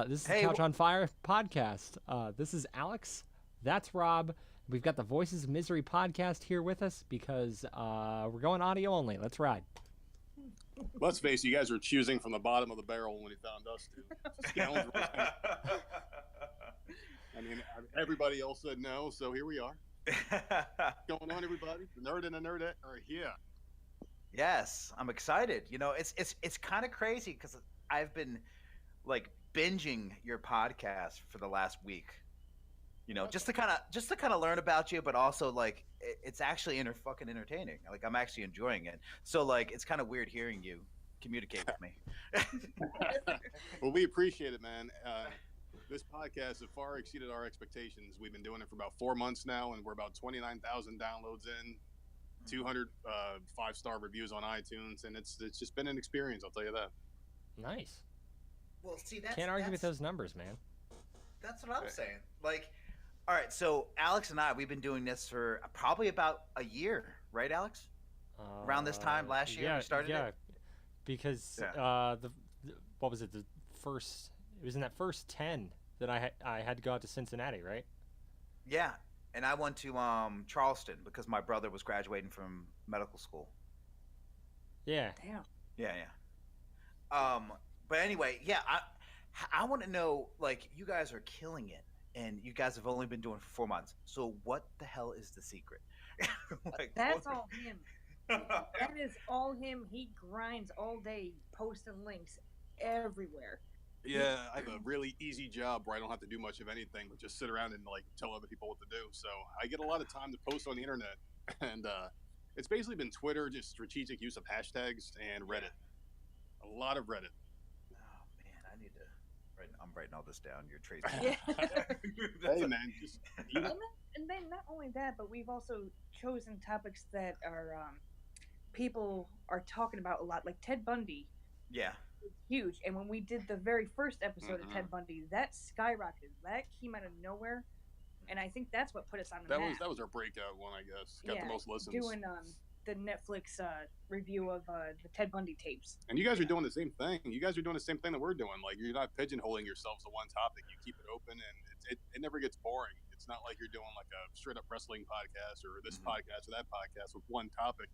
This is the Couch on Fire podcast. This is Alex. That's Rob. We've got the Voices of Misery podcast here with us because we're going audio only. Let's ride. Let's face it, you guys were choosing from the bottom of the barrel when you found us, too. I mean, everybody else said no, so here we are. What's going on, everybody? The Nerd and the Nerdette are here. Yes, I'm excited. You know, it's kind of crazy because I've been like binging your podcast for the last week. You know, just to kind of learn about you, but also like it's actually fucking entertaining. Like I'm actually enjoying it. So like it's kind of weird hearing you communicate with me. Well, we appreciate it, man. This podcast has far exceeded our expectations. We've been doing it for about 4 months now, and we're about 29,000 downloads in, 200 5-star reviews on iTunes, and it's just been an experience. I'll tell you that. Nice. Well, see, can't argue with those numbers, man. That's what I'm saying. Like, all right, so Alex and I, we've been doing this for probably about a year, right, Alex? Around this time last year, we started it. Because what was it? It was in that first 10 that I had to go out to Cincinnati, right? Yeah, and I went to Charleston because my brother was graduating from medical school. Yeah. Damn. Yeah. But anyway, yeah, I want to know, like, you guys are killing it, and you guys have only been doing it for 4 months. So what the hell is the secret? That's all him. That is all him. He grinds all day, posting links everywhere. Yeah, I have a really easy job where I don't have to do much of anything, but just sit around and like tell other people what to do. So I get a lot of time to post on the internet, and it's basically been Twitter, just strategic use of hashtags, and Reddit. A lot of Reddit. Oh man, I need to. I'm writing all this down. You're tracing. Yeah. Hey man, just and then not only that, but we've also chosen topics that are people are talking about a lot, like Ted Bundy. Yeah. Huge. And when we did the very first episode of Ted Bundy, that skyrocketed. That came out of nowhere, and I think that's what put us on the map. That was our breakout one, I guess. Got the most listens. Doing the Netflix review of the Ted Bundy tapes. And you guys are doing the same thing. You guys are doing the same thing that we're doing. Like, you're not pigeonholing yourselves to one topic. You keep it open, and it never gets boring. It's not like you're doing like a straight up wrestling podcast or this podcast or that podcast with one topic.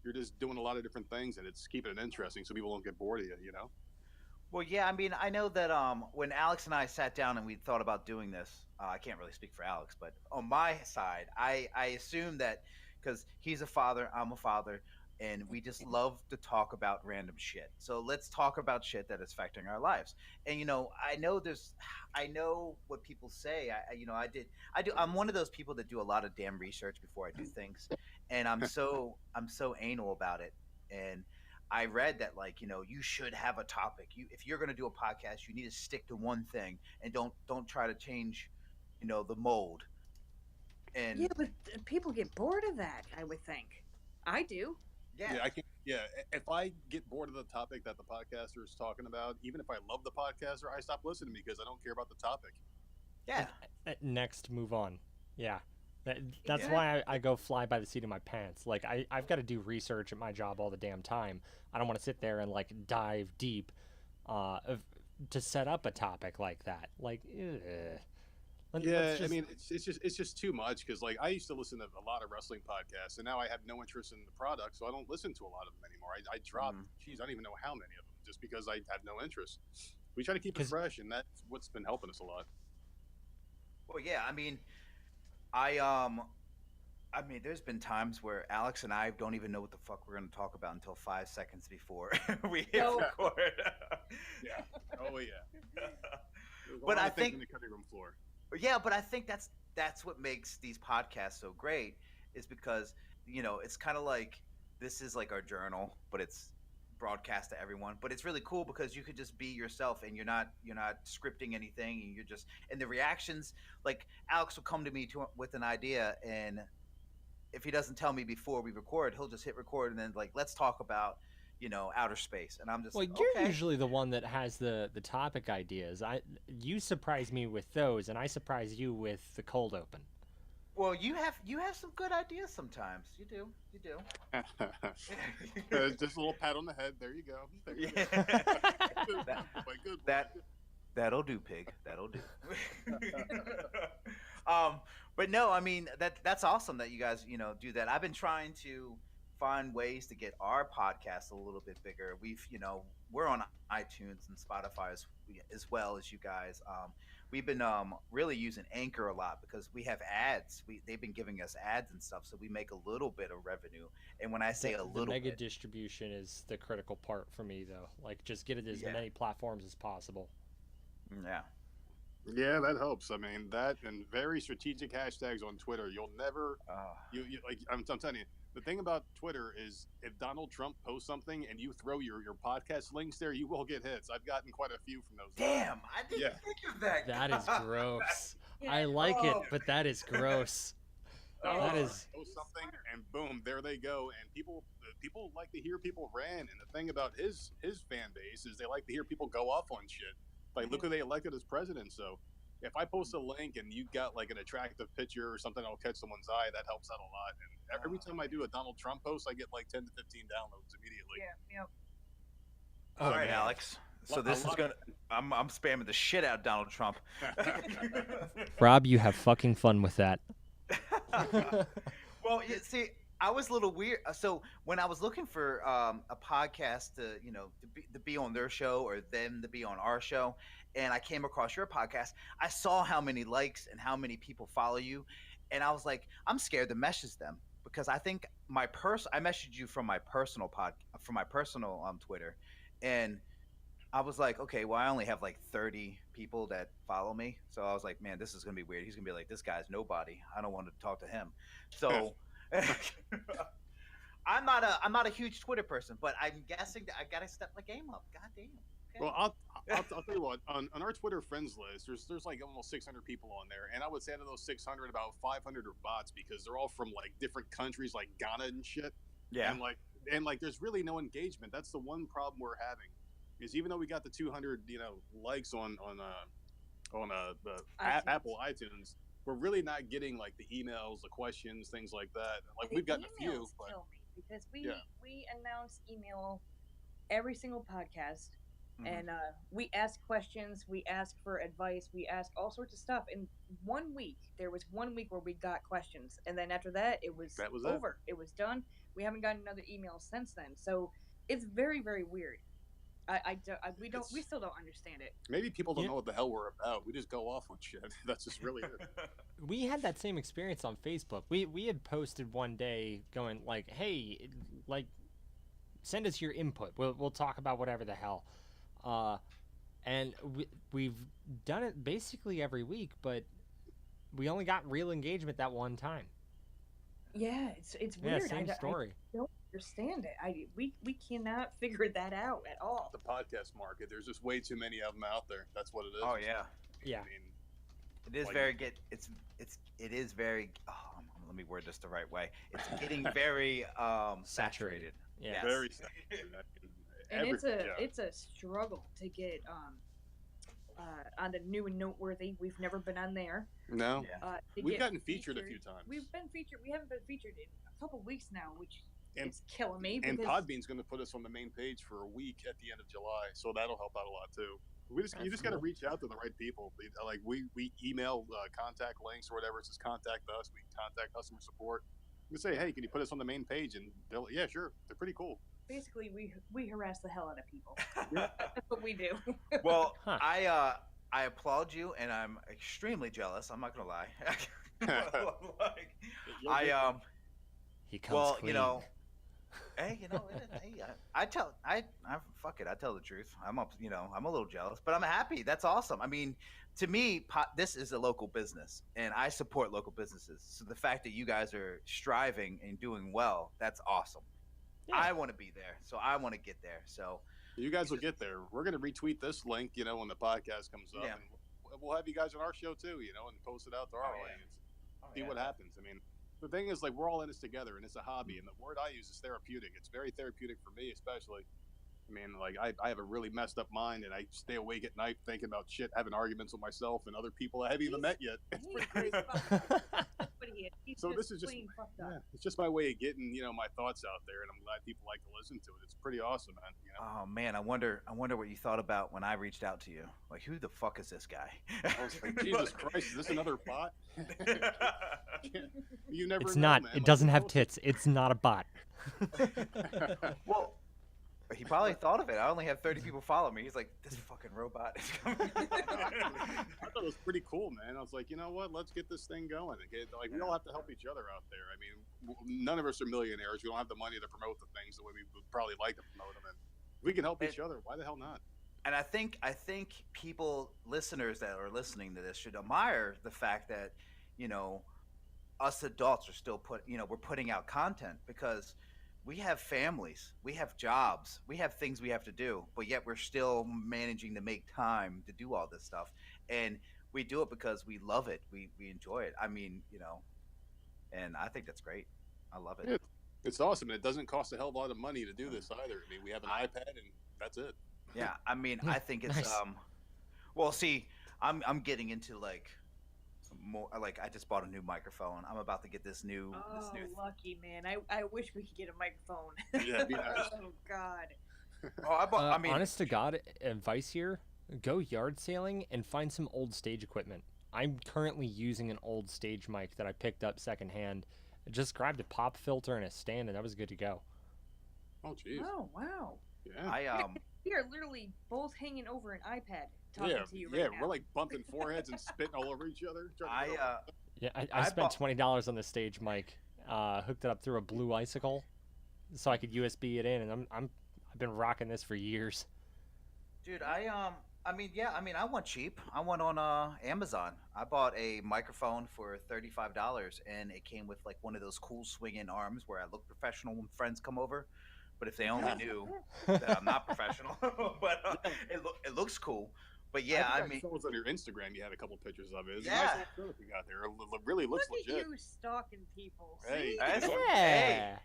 You're just doing a lot of different things, and it's keeping it interesting so people don't get bored of you, you know? Well, yeah, I mean, I know that when Alex and I sat down and we thought about doing this, I can't really speak for Alex, but on my side, I assume that because he's a father, I'm a father, and we just love to talk about random shit. So let's talk about shit that is affecting our lives. And I know what people say. I'm one of those people that do a lot of damn research before I do things, and I'm so anal about it. And I read that you should have a topic. If you're going to do a podcast, you need to stick to one thing and don't try to change, the mold. And yeah, but people get bored of that. I would think. I do. Yeah, I can. Yeah, if I get bored of the topic that the podcaster is talking about, even if I love the podcaster, I stop listening because I don't care about the topic. Yeah. Next, move on. Yeah. That's why I go fly by the seat of my pants. Like, I've got to do research at my job all the damn time. I don't want to sit there and, like, dive deep to set up a topic like that. Like, I mean, it's just too much because, like, I used to listen to a lot of wrestling podcasts, and now I have no interest in the product, so I don't listen to a lot of them anymore. I dropped, I don't even know how many of them, just because I have no interest. We try to keep it fresh, and that's what's been helping us a lot. Well, yeah, I mean, there's been times where Alex and I don't even know what the fuck we're going to talk about until 5 seconds before we hit record. Yeah. Oh, yeah. But I think in the cutting room floor. Yeah, but I think that's what makes these podcasts so great is because, it's kind of like this is like our journal, but it's broadcast to everyone. But it's really cool because you could just be yourself and you're not scripting anything, and you're just and the reactions. Like Alex will come to me with an idea, and if he doesn't tell me before we record, he'll just hit record and then like let's talk about outer space, and I'm just you're usually the one that has the topic ideas. You surprise me with those, and I surprise you with the cold open. Well, you have some good ideas sometimes. You do. Just a little pat on the head. There you go. Good. That'll do, pig. That'll do. um, but no, I mean that's awesome that you guys do that. I've been trying to find ways to get our podcast a little bit bigger. We're on iTunes and Spotify as well as you guys. We've been really using Anchor a lot because we have ads. They've been giving us ads and stuff, so we make a little bit of revenue. And when I say a The little mega bit, distribution is the critical part for me, though. Like, just get it as Yeah. many platforms as possible. yeah. Yeah, that helps. I mean, that and very strategic hashtags on Twitter. You'll never, you like. I'm telling you, the thing about Twitter is if Donald Trump posts something and you throw your podcast links there, you will get hits. I've gotten quite a few from those. Damn, I didn't Yeah. think of that. That is gross. Yeah. I like it, Oh. but that is gross. Donald That Trump is- posts something, and boom, there they go. And people like to hear people rant. And the thing about his fan base is they like to hear people go off on shit. Like, look who they elected as president. So, if I post a link and you got like an attractive picture or something that'll catch someone's eye, that helps out a lot. And every time I do a Donald Trump post, I get like 10 to 15 downloads immediately. Yeah. All right, man. Alex. So A this is lot- gonna. I'm spamming the shit out of Donald Trump. Rob, you have fucking fun with that. Well, see, I was a little weird. So when I was looking for a podcast to be on their show or them to be on our show, and I came across your podcast, I saw how many likes and how many people follow you, and I was like, I'm scared to message them because I think I messaged you from my personal Twitter, and I was like, okay, well, I only have like 30 people that follow me. So I was like, man, this is going to be weird. He's going to be like, this guy's nobody. I don't want to talk to him. So I'm not a huge Twitter person, but I'm guessing that I got to step my game up. God damn. Okay. Well, I'll tell you what. On our Twitter friends list, there's like almost 600 people on there, and I would say out of those 600, about 500 are bots because they're all from like different countries, like Ghana and shit. Yeah. And like, there's really no engagement. That's the one problem we're having. Is even though we got the 200 likes on the Apple iTunes, we're really not getting like the emails, the questions, things like that. Like The we've gotten a few, emails but kill me because Yeah. we announce email every single podcast, Mhm. and we ask questions, we ask for advice, we ask all sorts of stuff. In 1 week, there was 1 week where we got questions, and then after that, it was That was it. over. It was done. We haven't gotten another email since then, so it's very, very weird. We still don't understand it. maybe people don't Yeah. know what the hell we're about. We just go off on shit. That's just really it. We had that same experience on Facebook. We had posted one day going like, "Hey, like, send us your input. We'll talk about whatever the hell." And we've done it basically every week, but we only got real engagement that one time. Yeah, it's Yeah, weird. same story. I don't understand it. We cannot figure that out at all. The podcast market. There's just way too many of them out there. That's what it is. Oh yeah. Yeah. I mean, It is Like- very get. It is very. Oh, let me word this the right way. It's getting very saturated. Yeah. Yes. very saturated. And Yeah. it's a struggle to get on the new and noteworthy. We've never been on there. No. Yeah. To We've get gotten featured a few times. We've been featured. We haven't been featured in a couple weeks now, which And- is killing me. And Because Podbean's going to put us on the main page for a week at the end of July, so that'll help out a lot too. You That's just got to cool. reach out to the right people. Like we email contact links or whatever. It says contact us. We contact customer support. We say, hey, can you put us on the main page? And they'll, yeah, sure. They're pretty cool. basically we harass the hell out of people. That's what we do. Well, Huh. I applaud you, and I'm extremely jealous. I'm not gonna lie. Like, I He comes well, clean. you know, hey, I tell fuck it, I tell the truth. I'm up, I'm a little jealous, but I'm happy. That's awesome. I mean, to me, this is a local business, and I support local businesses. So the fact that you guys are striving and doing well, that's awesome. Yeah. I want to be there, so I want to get there. So You guys will get there. We're going to retweet this link, when the podcast comes up, Yeah. and we'll have you guys on our show too, and post it out to our Oh, yeah. audience. See what happens. I mean, the thing is, like, we're all in this together, and it's a hobby. And the word I use is therapeutic. It's very therapeutic for me, especially. I mean, like, I have a really messed up mind, and I stay awake at night thinking about shit, having arguments with myself and other people I haven't even met yet. It's pretty crazy. But idiot. He's So just this is just plain fucked up. yeah, it's just my way of getting my thoughts out there, and I'm glad people like to listen to it. It's pretty awesome, man. Oh man, I wonder what you thought about when I reached out to you. Like, who the fuck is this guy? I was like, Jesus Christ, is this another bot? You never It's know, not. man. It Like, doesn't who have knows? tits. It's not a bot. Well, he probably thought of it. I only have 30 people follow me. He's like, this fucking robot is coming. I thought it was pretty cool, man. I was like, you know what? Let's get this thing going. We all have to help each other out there. I mean, none of us are millionaires. We don't have the money to promote the things the way we would probably like to promote them. And if we can help each other, why the hell not? And I think people, listeners that are listening to this, should admire the fact that, us adults are still we're putting out content, because we have families, we have jobs, we have things we have to do, but yet we're still managing to make time to do all this stuff. And we do it because we love it. We enjoy it. I mean, and I think that's great. I love it. It's awesome. And it doesn't cost a hell of a lot of money to do this either. I mean, we have an iPad and that's it. Yeah. I mean, I think it's, Nice. well, see, I'm getting into more, I just bought a new microphone. I'm about to get this new Lucky man. I wish we could get a microphone. Yeah, it'd be nice. Oh God. I bought, I mean, Honest to God, advice here: go yard sailing and find some old stage equipment. I'm currently using an old stage mic that I picked up secondhand. I just grabbed a pop filter and a stand, and that was good to go. Oh, jeez. Oh wow. Yeah. We are literally both hanging over an iPad talking to you right yeah, now. we're like bumping foreheads and spitting all over each other. Yeah, I I spent bought- $20 on the stage mic. Hooked it up through a blue icicle, so I could USB it in, and I've been rocking this for years. dude, I mean, yeah, I mean, I went cheap. I went on Amazon. I bought a microphone for $35, and it came with like one of those cool swinging arms where I look professional when friends come over. But if they only knew that I'm not professional, but it looks cool. But yeah, I mean, it was on your Instagram. You had a couple pictures of it. It's a Yeah. nice little shirt you got there. It really looks Look legit. at you stalking people. Hey, See? That's- Yeah.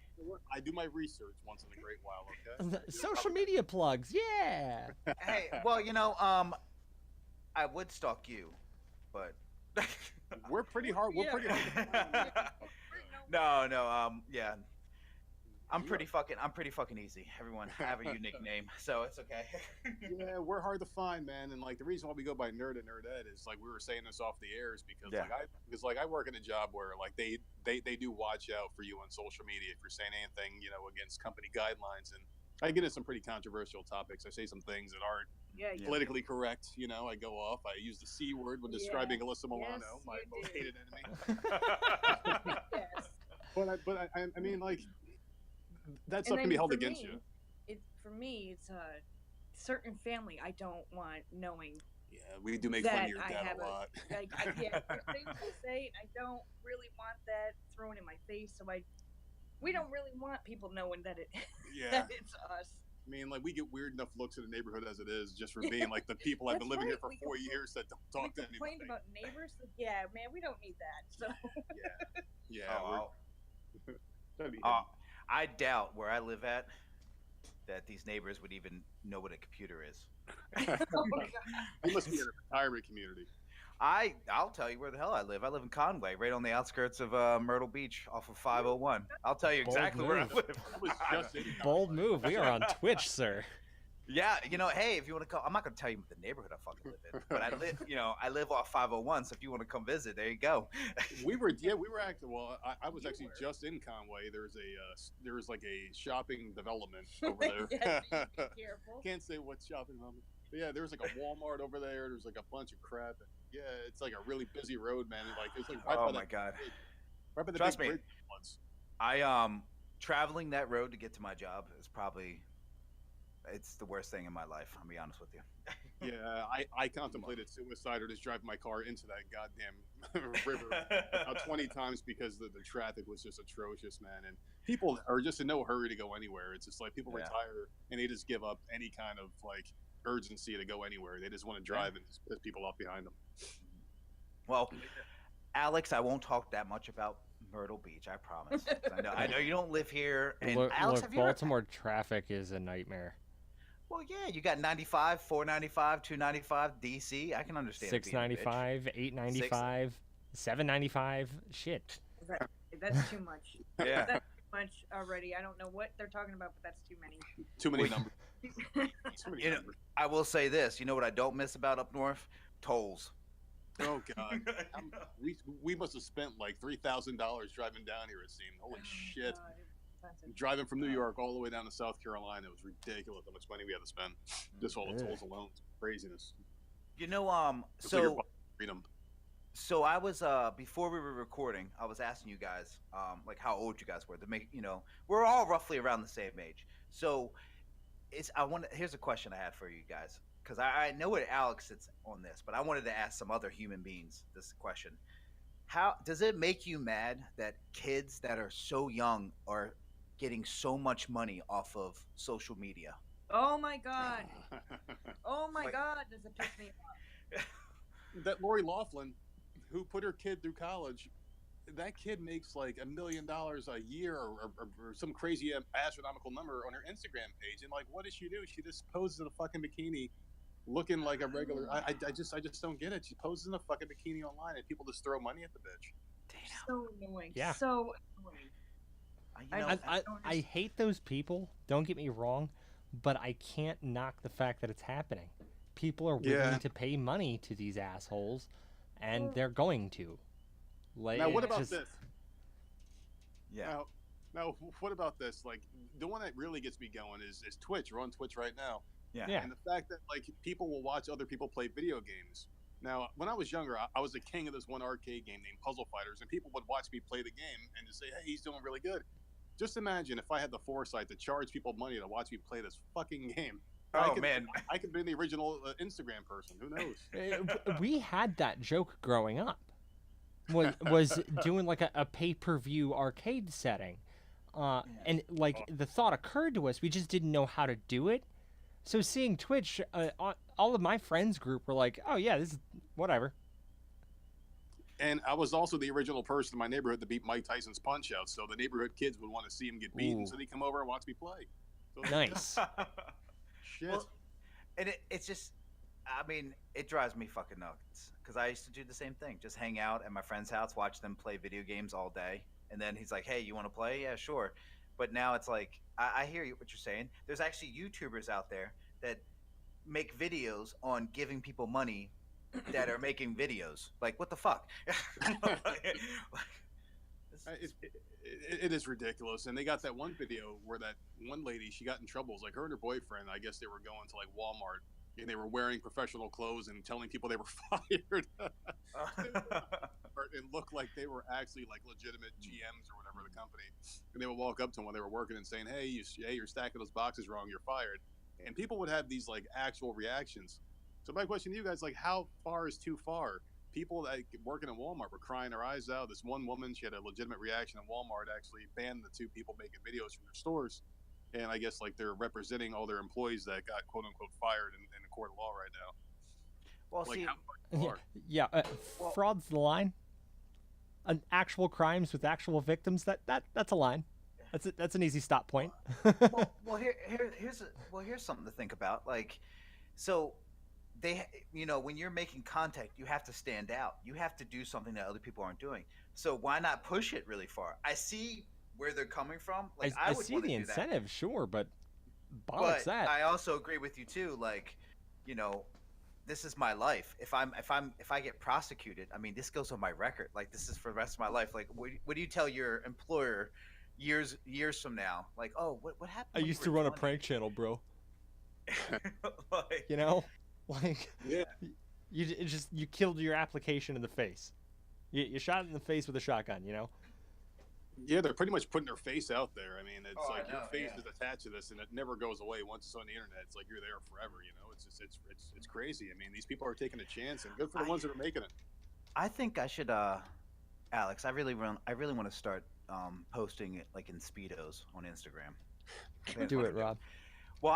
I do my research once in a great while. Okay. Social media plugs. Yeah. hey, well, I would stalk you, but We're pretty hard. We're Yeah. pretty hard. To find. no, yeah. I'm pretty fucking easy. Everyone have a unique name, so it's okay. Yeah, we're hard to find, man. And like the reason why we go by Nerd and Nerdette is like we were saying this off the air is because Yeah. I work in a job where like they do watch out for you on social media if you're saying anything against company guidelines, and I get into some pretty controversial topics. I say some things that aren't Yeah, you politically correct. I go off. I use the C word when describing Alyssa Milano, Yes, my you most did. hated enemy. yes. But I mean like that And stuff I can be mean, held for against me, you. For me, it's a certain family I don't want knowing. Yeah, we do make fun that of your I dad have a lot. Like, yeah, there's things to say, and I don't really want that thrown in my face. So we don't really want people knowing that Yeah. that it's us. I mean, like we get weird enough looks in the neighborhood as it is, just for being like the people I've been That's living here right, for we 4 years that don't talk to We complained anybody. about neighbors. Like, yeah, man, we don't need that. So Yeah, Oh, that'd be I doubt where I live at that these neighbors would even know what a computer is. oh, God. you must be in a retirement community. I'll tell you where the hell I live. I live in Conway, right on the outskirts of Myrtle Beach, off of 501. I'll tell you Bold exactly where I move. live. I was just in Bold move. We are on Twitch, sir. Yeah, hey, if you want to come, I'm not gonna tell you what the neighborhood I fucking live in, but I live off 501. So if you want to come visit, there you go. we were actually. Well, I was actually just in Conway. There's like a shopping development over there. Yeah, be careful. Can't say what shopping development. But yeah, there's like a Walmart over there. There's like a bunch of crap. And yeah, it's like a really busy road, man. Like it's like right Oh by my the god. right by the Trust big me. bridge once. Traveling that road to get to my job is probably it's the worst thing in my life. I'll be honest with you. Yeah, I contemplated suicide or just driving my car into that goddamn river about 20 times because the traffic was just atrocious, man. And people are just in no hurry to go anywhere. It's just like people Yeah. retire and they just give up any kind of like urgency to go anywhere. They just want to drive and just piss people off behind them. Well, Alex, I won't talk that much about Myrtle Beach. I promise. I know you don't live here. And Look, Alex, have you ever- Baltimore traffic is a nightmare. Well, yeah, you got 95, 495, 295, DC. I can understand. it being a bitch. 695, 895, 795. Shit. That's too much. Yeah. That's too much already. I don't know what they're talking about, but that's too many. Too many We- numbers. Too many You know, numbers. I will say this. You know what I don't miss about up north? Tolls. Oh God, we must have spent like $3,000 driving down here. It seemed. Holy shit! God, expensive. Driving from New York all the way down to South Carolina, it was ridiculous how much money we had to spend. Just all the tolls alone, it's craziness. You know, It's like your so freedom. so I was before we were recording, I was asking you guys like how old you guys were to make, we're all roughly around the same age. So here's a question I had for you guys, because I know what Alex sits on this, but I wanted to ask some other human beings this question. How does it make you mad that kids that are so young are getting so much money off of social media? Oh my God. Oh my Like- God. Does it piss me off? That Lori Laughlin, who put her kid through college, that kid makes like $1 million a year or some crazy astronomical number on her Instagram page. And like, what does she do? She just poses in a fucking bikini, looking like a regular. I just don't get it. She poses in a fucking bikini online, and people just throw money at the bitch. Damn. So annoying. Yeah. So annoying. You know, I hate those people. Don't get me wrong, but I can't knock the fact that it's happening. People are willing Yeah. to pay money to these assholes, and they're going to. Like, Now, what it's about just- this? yeah. Now, what about this? Like, the one that really gets me going is Twitch. We're on Twitch right now. Yeah. Yeah. And the fact that like people will watch other people play video games. Now, when I was younger, I was the king of this one arcade game named Puzzle Fighters, and people would watch me play the game and just say, "Hey, he's doing really good." Just imagine if I had the foresight to charge people money to watch me play this fucking game. Oh, man. I could be the original Instagram person. Who knows? We had that joke growing up. Was doing like a pay-per-view arcade setting, and like the thought occurred to us, we just didn't know how to do it. So seeing Twitch, all of my friends group were like, "Oh yeah, this is whatever." And I was also the original person in my neighborhood to beat Mike Tyson's Punch Out, so the neighborhood kids would want to see him get beaten, Ooh. so they come over and watch me play. So, Nice. Shit. Well, and it's just, I mean, it drives me fucking nuts because I used to do the same thing. Just hang out at my friend's house, watch them play video games all day. And then he's like, "Hey, you want to play? Yeah, sure." But now it's like, I hear what you're saying. There's actually YouTubers out there that make videos on giving people money that are making videos. Like, what the fuck? It is ridiculous. And they got that one video where that one lady, she got in trouble. It was like her and her boyfriend, I guess they were going to like Walmart and they were wearing professional clothes and telling people they were fired. And looked like they were actually like legitimate GMs or whatever of the company. And they would walk up to them when they were working and saying, "Hey, you're stacking those boxes wrong. You're fired." And people would have these like actual reactions. So my question to you guys, like, how far is too far? People that working at Walmart were crying their eyes out. This one woman, she had a legitimate reaction, and Walmart actually banned the two people making videos from their stores. And I guess like they're representing all their employees that got quote unquote fired in the court of law right now. Well, Like see, how far? Yeah, fraud's the line. Actual crimes with actual victims, that's a line. That's an easy stop point. well, here's something to think about. Like, so when you're making content, you have to stand out. You have to do something that other people aren't doing. So why not push it really far? I see where they're coming from. Like, I would see wanna the do that. incentive, sure, but bollocks But that. I also agree with you too. Like, this is my life. If I get prosecuted, I mean, this goes on my record. Like, this is for the rest of my life. Like, what do you tell your employer years from now? Like, "Oh, what happened? I when you used to were run a 20?" prank channel, bro. Like, You know, like Yeah. you killed your application in the face. You shot it in the face with a shotgun. You know. Yeah, they're pretty much putting their face out there. I mean, it's Oh, I like your know, face yeah. is attached to this, and it never goes away once it's on the internet. It's like you're there forever. You know, it's just it's crazy. I mean, these people are taking a chance, and good for the ones that are making it. I think I should, Alex. I really want to start posting it like in speedos on Instagram. I think Do that's it, what I Rob. Well,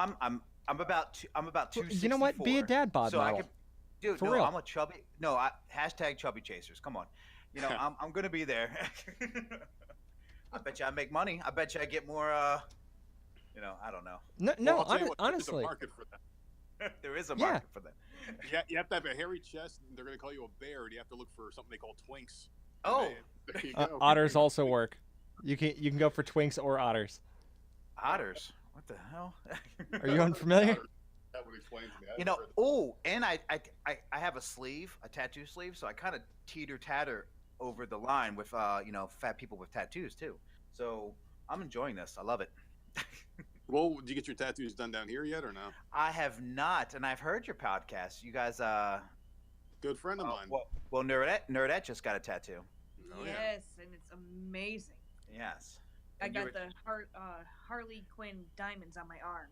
I'm about 264. You know what? Be a dad bod So model. I could, dude. For no, real. I'm a chubby. No, hashtag chubby chasers. Come on, I'm gonna be there. I bet you I make money. I bet you I get more. I don't know. No, Well, I'll tell you what, honestly. there's a market for that. There is a Yeah. market for that. Yeah, you have to have a hairy chest, and they're going to call you a bear. And you have to look for something they call twinks. Oh, Man, there you go. Otters also work. You can go for twinks or otters. otters. What the hell? Are you unfamiliar? That would explain to me. I You haven't know, heard of oh, and I have a sleeve, a tattoo sleeve, so I kind of teeter tatter over the line with fat people with tattoos too. So I'm enjoying this. I love it. Well, did you get your tattoos done down here yet or no? I have not, and I've heard your podcast. You guys, Good friend of mine. well, Nerdette just got a tattoo. Oh, yeah. Yes, and it's amazing. Yes, I And you got the Harley Quinn diamonds on my arm,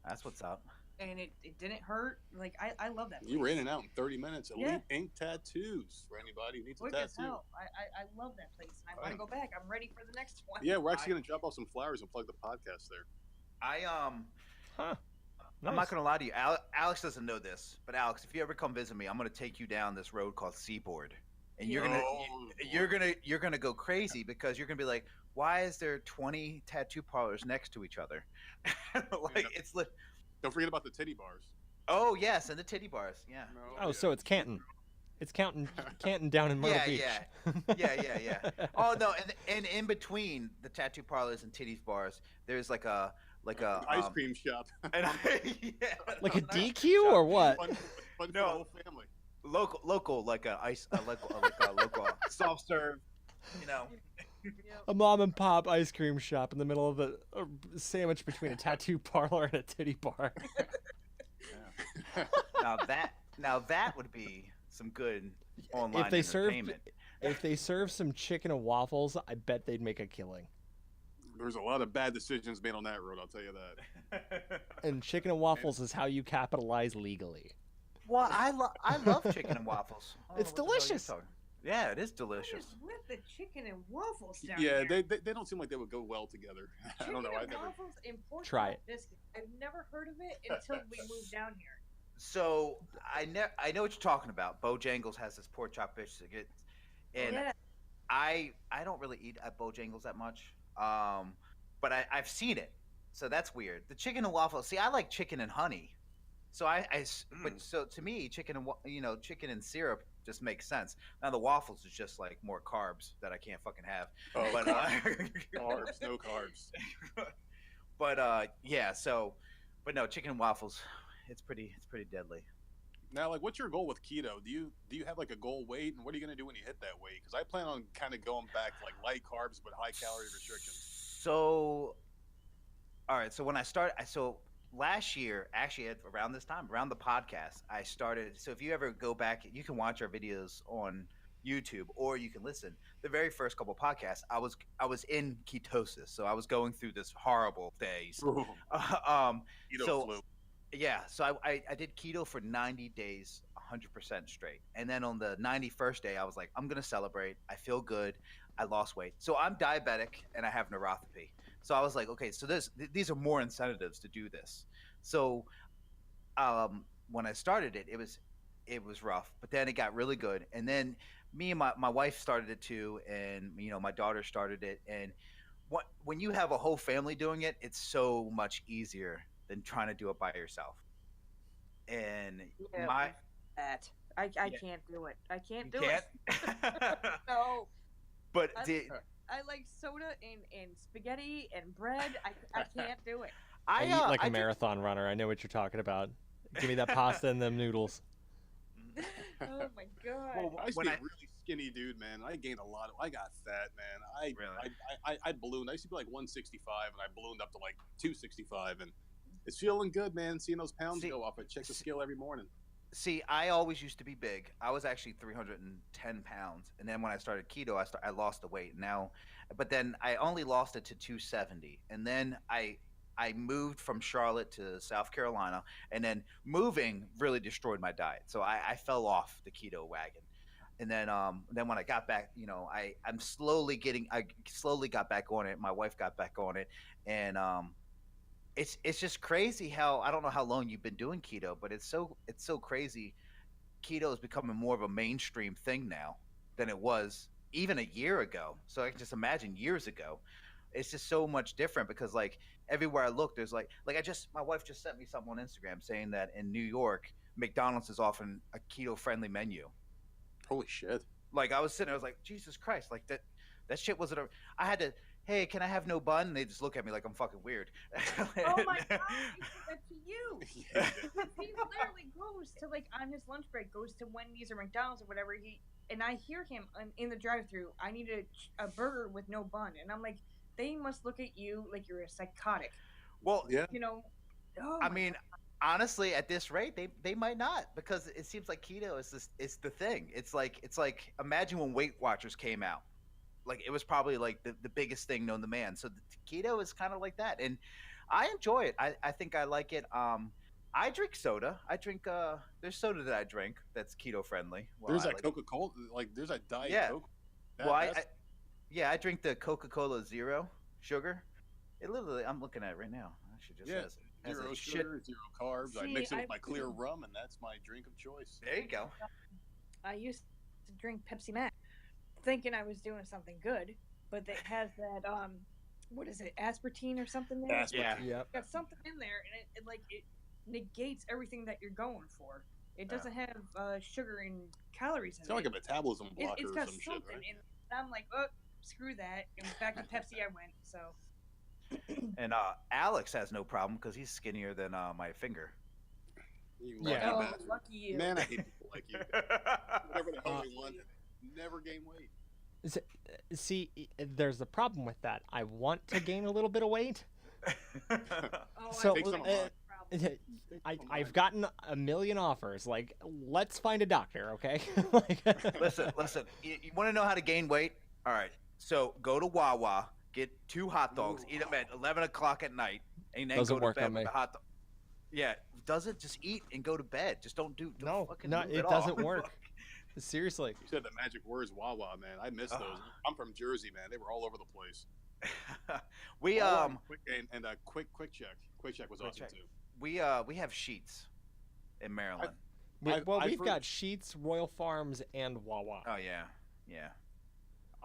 that's what's up. and it didn't hurt. Like I love that. You were place. in and out in 30 minutes. Elite Yeah. Ink Tattoos for anybody who needs a Quick as tattoo. hell. I love that place, and I want to Fine. go back. I'm ready for the next one. Yeah, we're actually going to drop off some flowers and plug the podcast there. Huh. I'm Nice. not gonna lie to you. Alex doesn't know this, but Alex, if you ever come visit me, I'm gonna take you down this road called Seaboard, and you're gonna Oh, you're gonna go crazy because you're gonna be like, why is there 20 tattoo parlors next to each other? Like it's lit. Don't forget about the titty bars. Oh yes, and the titty bars. Yeah. Oh, so it's Canton. It's Canton down in Myrtle Beach. Yeah. Oh no, and in between the tattoo parlors and titties bars, there's like a ice cream shop. And Like a DQ or what? Fun for the No. whole family. local like a local soft serve. You know. A mom and pop ice cream shop in the middle of a sandwich between a tattoo parlor and a titty bar. Now that would be some good online If they served entertainment. if they served some chicken and waffles, I bet they'd make a killing. There's a lot of bad decisions made on that road, I'll tell you that. And chicken and waffles is how you capitalize legally. Well, I love chicken and waffles. I don't It's know what the hell you're delicious. talking- Yeah, it is What delicious. is with the chicken and waffles down Yeah, here? they don't seem like they would go well together. I don't know. Chicken I and never. waffles and pork Try chop it. biscuit. I've never heard of it until we moved down here. So I know what you're talking about. Bojangles has this pork chop biscuit, and Yeah. I don't really eat at Bojangles that much. But I've seen it, so that's weird. The chicken and waffles. See, I like chicken and honey, so but so to me, chicken and syrup just makes sense. Now the waffles is just like more carbs that I can't fucking have. Oh, But carbs, no carbs. yeah. So, but no, chicken and waffles. It's pretty deadly. Now, like, what's your goal with keto? Do you have like a goal weight, and what are you gonna do when you hit that weight? Because I plan on kind of going back to like light carbs but high calorie restrictions. So, all right. So when I started, so last year, actually around this time, around the podcast, I started. So if you ever go back, you can watch our videos on YouTube or you can listen. The very first couple podcasts, I was in ketosis, so I was going through this horrible phase. Keto So- flu. Yeah, so I did keto for 90 days, 100% straight. And then on the 91st day, I was like, I'm going to celebrate. I feel good. I lost weight. So I'm diabetic and I have neuropathy. So I was like, okay, so these are more incentives to do this. So when I started it, it was rough, but then it got really good. And then me and my wife started it too. And, my daughter started it. And when you have a whole family doing it, it's so much easier than trying to do it by yourself. And Yeah, that I can't do it. I can't do it. No, But I like soda and spaghetti and bread. I can't do it. I eat like a marathon runner. I know what you're talking about. Give me that pasta and them noodles. Oh my god. Well, I used to when be a I- really skinny dude, man. I gained a lot. I got fat, man. Really? I ballooned. I used to be like 165, and I ballooned up to like 265, and it's feeling good, man. Seeing those pounds See- go up. I check the scale every morning. See, I always used to be big. I was actually 310 pounds, and then when I started keto, I lost the weight. Now, but then I only lost it to 270, and then I moved from Charlotte to South Carolina, and then moving really destroyed my diet. So I fell off the keto wagon, and then when I got back, I slowly got back on it. My wife got back on it, and it's just crazy how I don't know how long you've been doing keto, but it's so crazy. Keto is becoming more of a mainstream thing now than it was even a year ago. So I can just imagine years ago. It's just so much different because like everywhere I look, there's like my wife just sent me something on Instagram saying that in New York, McDonald's is offering a keto friendly menu. Holy shit! Like I was sitting there, I was like, Jesus Christ, like that shit wasn't a. I had to. Hey, can I have no bun? And they just look at me like I'm fucking weird. Oh my god, he said that to you. Yeah, Because he literally goes to like on his lunch break, goes to Wendy's or McDonald's or whatever. And I hear him in the drive-thru. I need a burger with no bun, and I'm like, they must look at you like you're a psychotic. Well, yeah. You know. Oh I my mean, honestly, at this rate, they might not, because it seems like keto is the thing. It's like imagine when Weight Watchers came out. Like it was probably like the biggest thing known to man. So the keto is kind of like that, and I enjoy it. I think I like it. I drink soda. I drink there's soda that I drink that's keto friendly. Well, There's I that like, Coca-Cola, like there's that Diet Yeah. Coke. well, I drink the Coca-Cola Zero sugar. It literally, I'm looking at it right now. Actually, just Yeah, has zero a shit. sugar, zero carbs. I See, mix it with my clear rum, and that's my drink of choice. There you go. I used to drink Pepsi Max, thinking I was doing something good, but it has that what is it, aspartame or something there? Aspartame. Yeah. Yep. Got something in there, and it negates everything that you're going for. It doesn't have sugar and calories in It's got like it. a metabolism blocker It's or got some shit, something, right? and I'm like, oh, screw that, and back to Pepsi I went. So And Alex has no problem because he's skinnier than my finger. You Yeah. lucky oh, bastard. lucky you. Man, I hate people like you. Whatever the hell they want, never gain weight. See, there's a problem with that. I want to gain a little bit of weight. Oh, So, Take some of mine. I've gotten a million offers. Like, let's find a doctor, okay? Like, listen. You want to know how to gain weight? All right. So go to Wawa, get 2 hot dogs, eat them at 11 o'clock at night, and then Doesn't go to work bed on with me. the hot dog. Yeah, doesn't just eat and go to bed. Just don't do. Don't No, fucking no, move it at all. doesn't work. Seriously. You said the magic words, Wawa, man. I miss those. I'm from Jersey, man. They were all over the place. we Quick check. Quick check was Quick awesome Check. too. we have Sheets in Maryland. I've We've heard- got Sheets, Royal Farms, and Wawa. Oh yeah.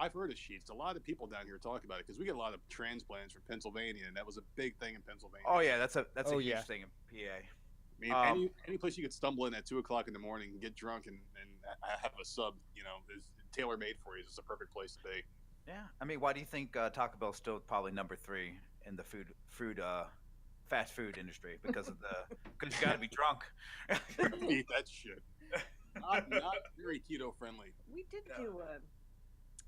I've heard of Sheets. A lot of people down here talk about it because we get a lot of transplants from Pennsylvania, and that was a big thing in Pennsylvania. Oh yeah, that's a Oh, huge yeah. thing in PA. I mean, any place you could stumble in at 2 o'clock in the morning and get drunk and have a sub, is tailor made for you. It's a perfect place to be. Yeah. I mean, why do you think Taco Bell's still probably number 3 in the fast food industry? Because you got to be drunk. Eat that shit. Not very keto friendly. We did do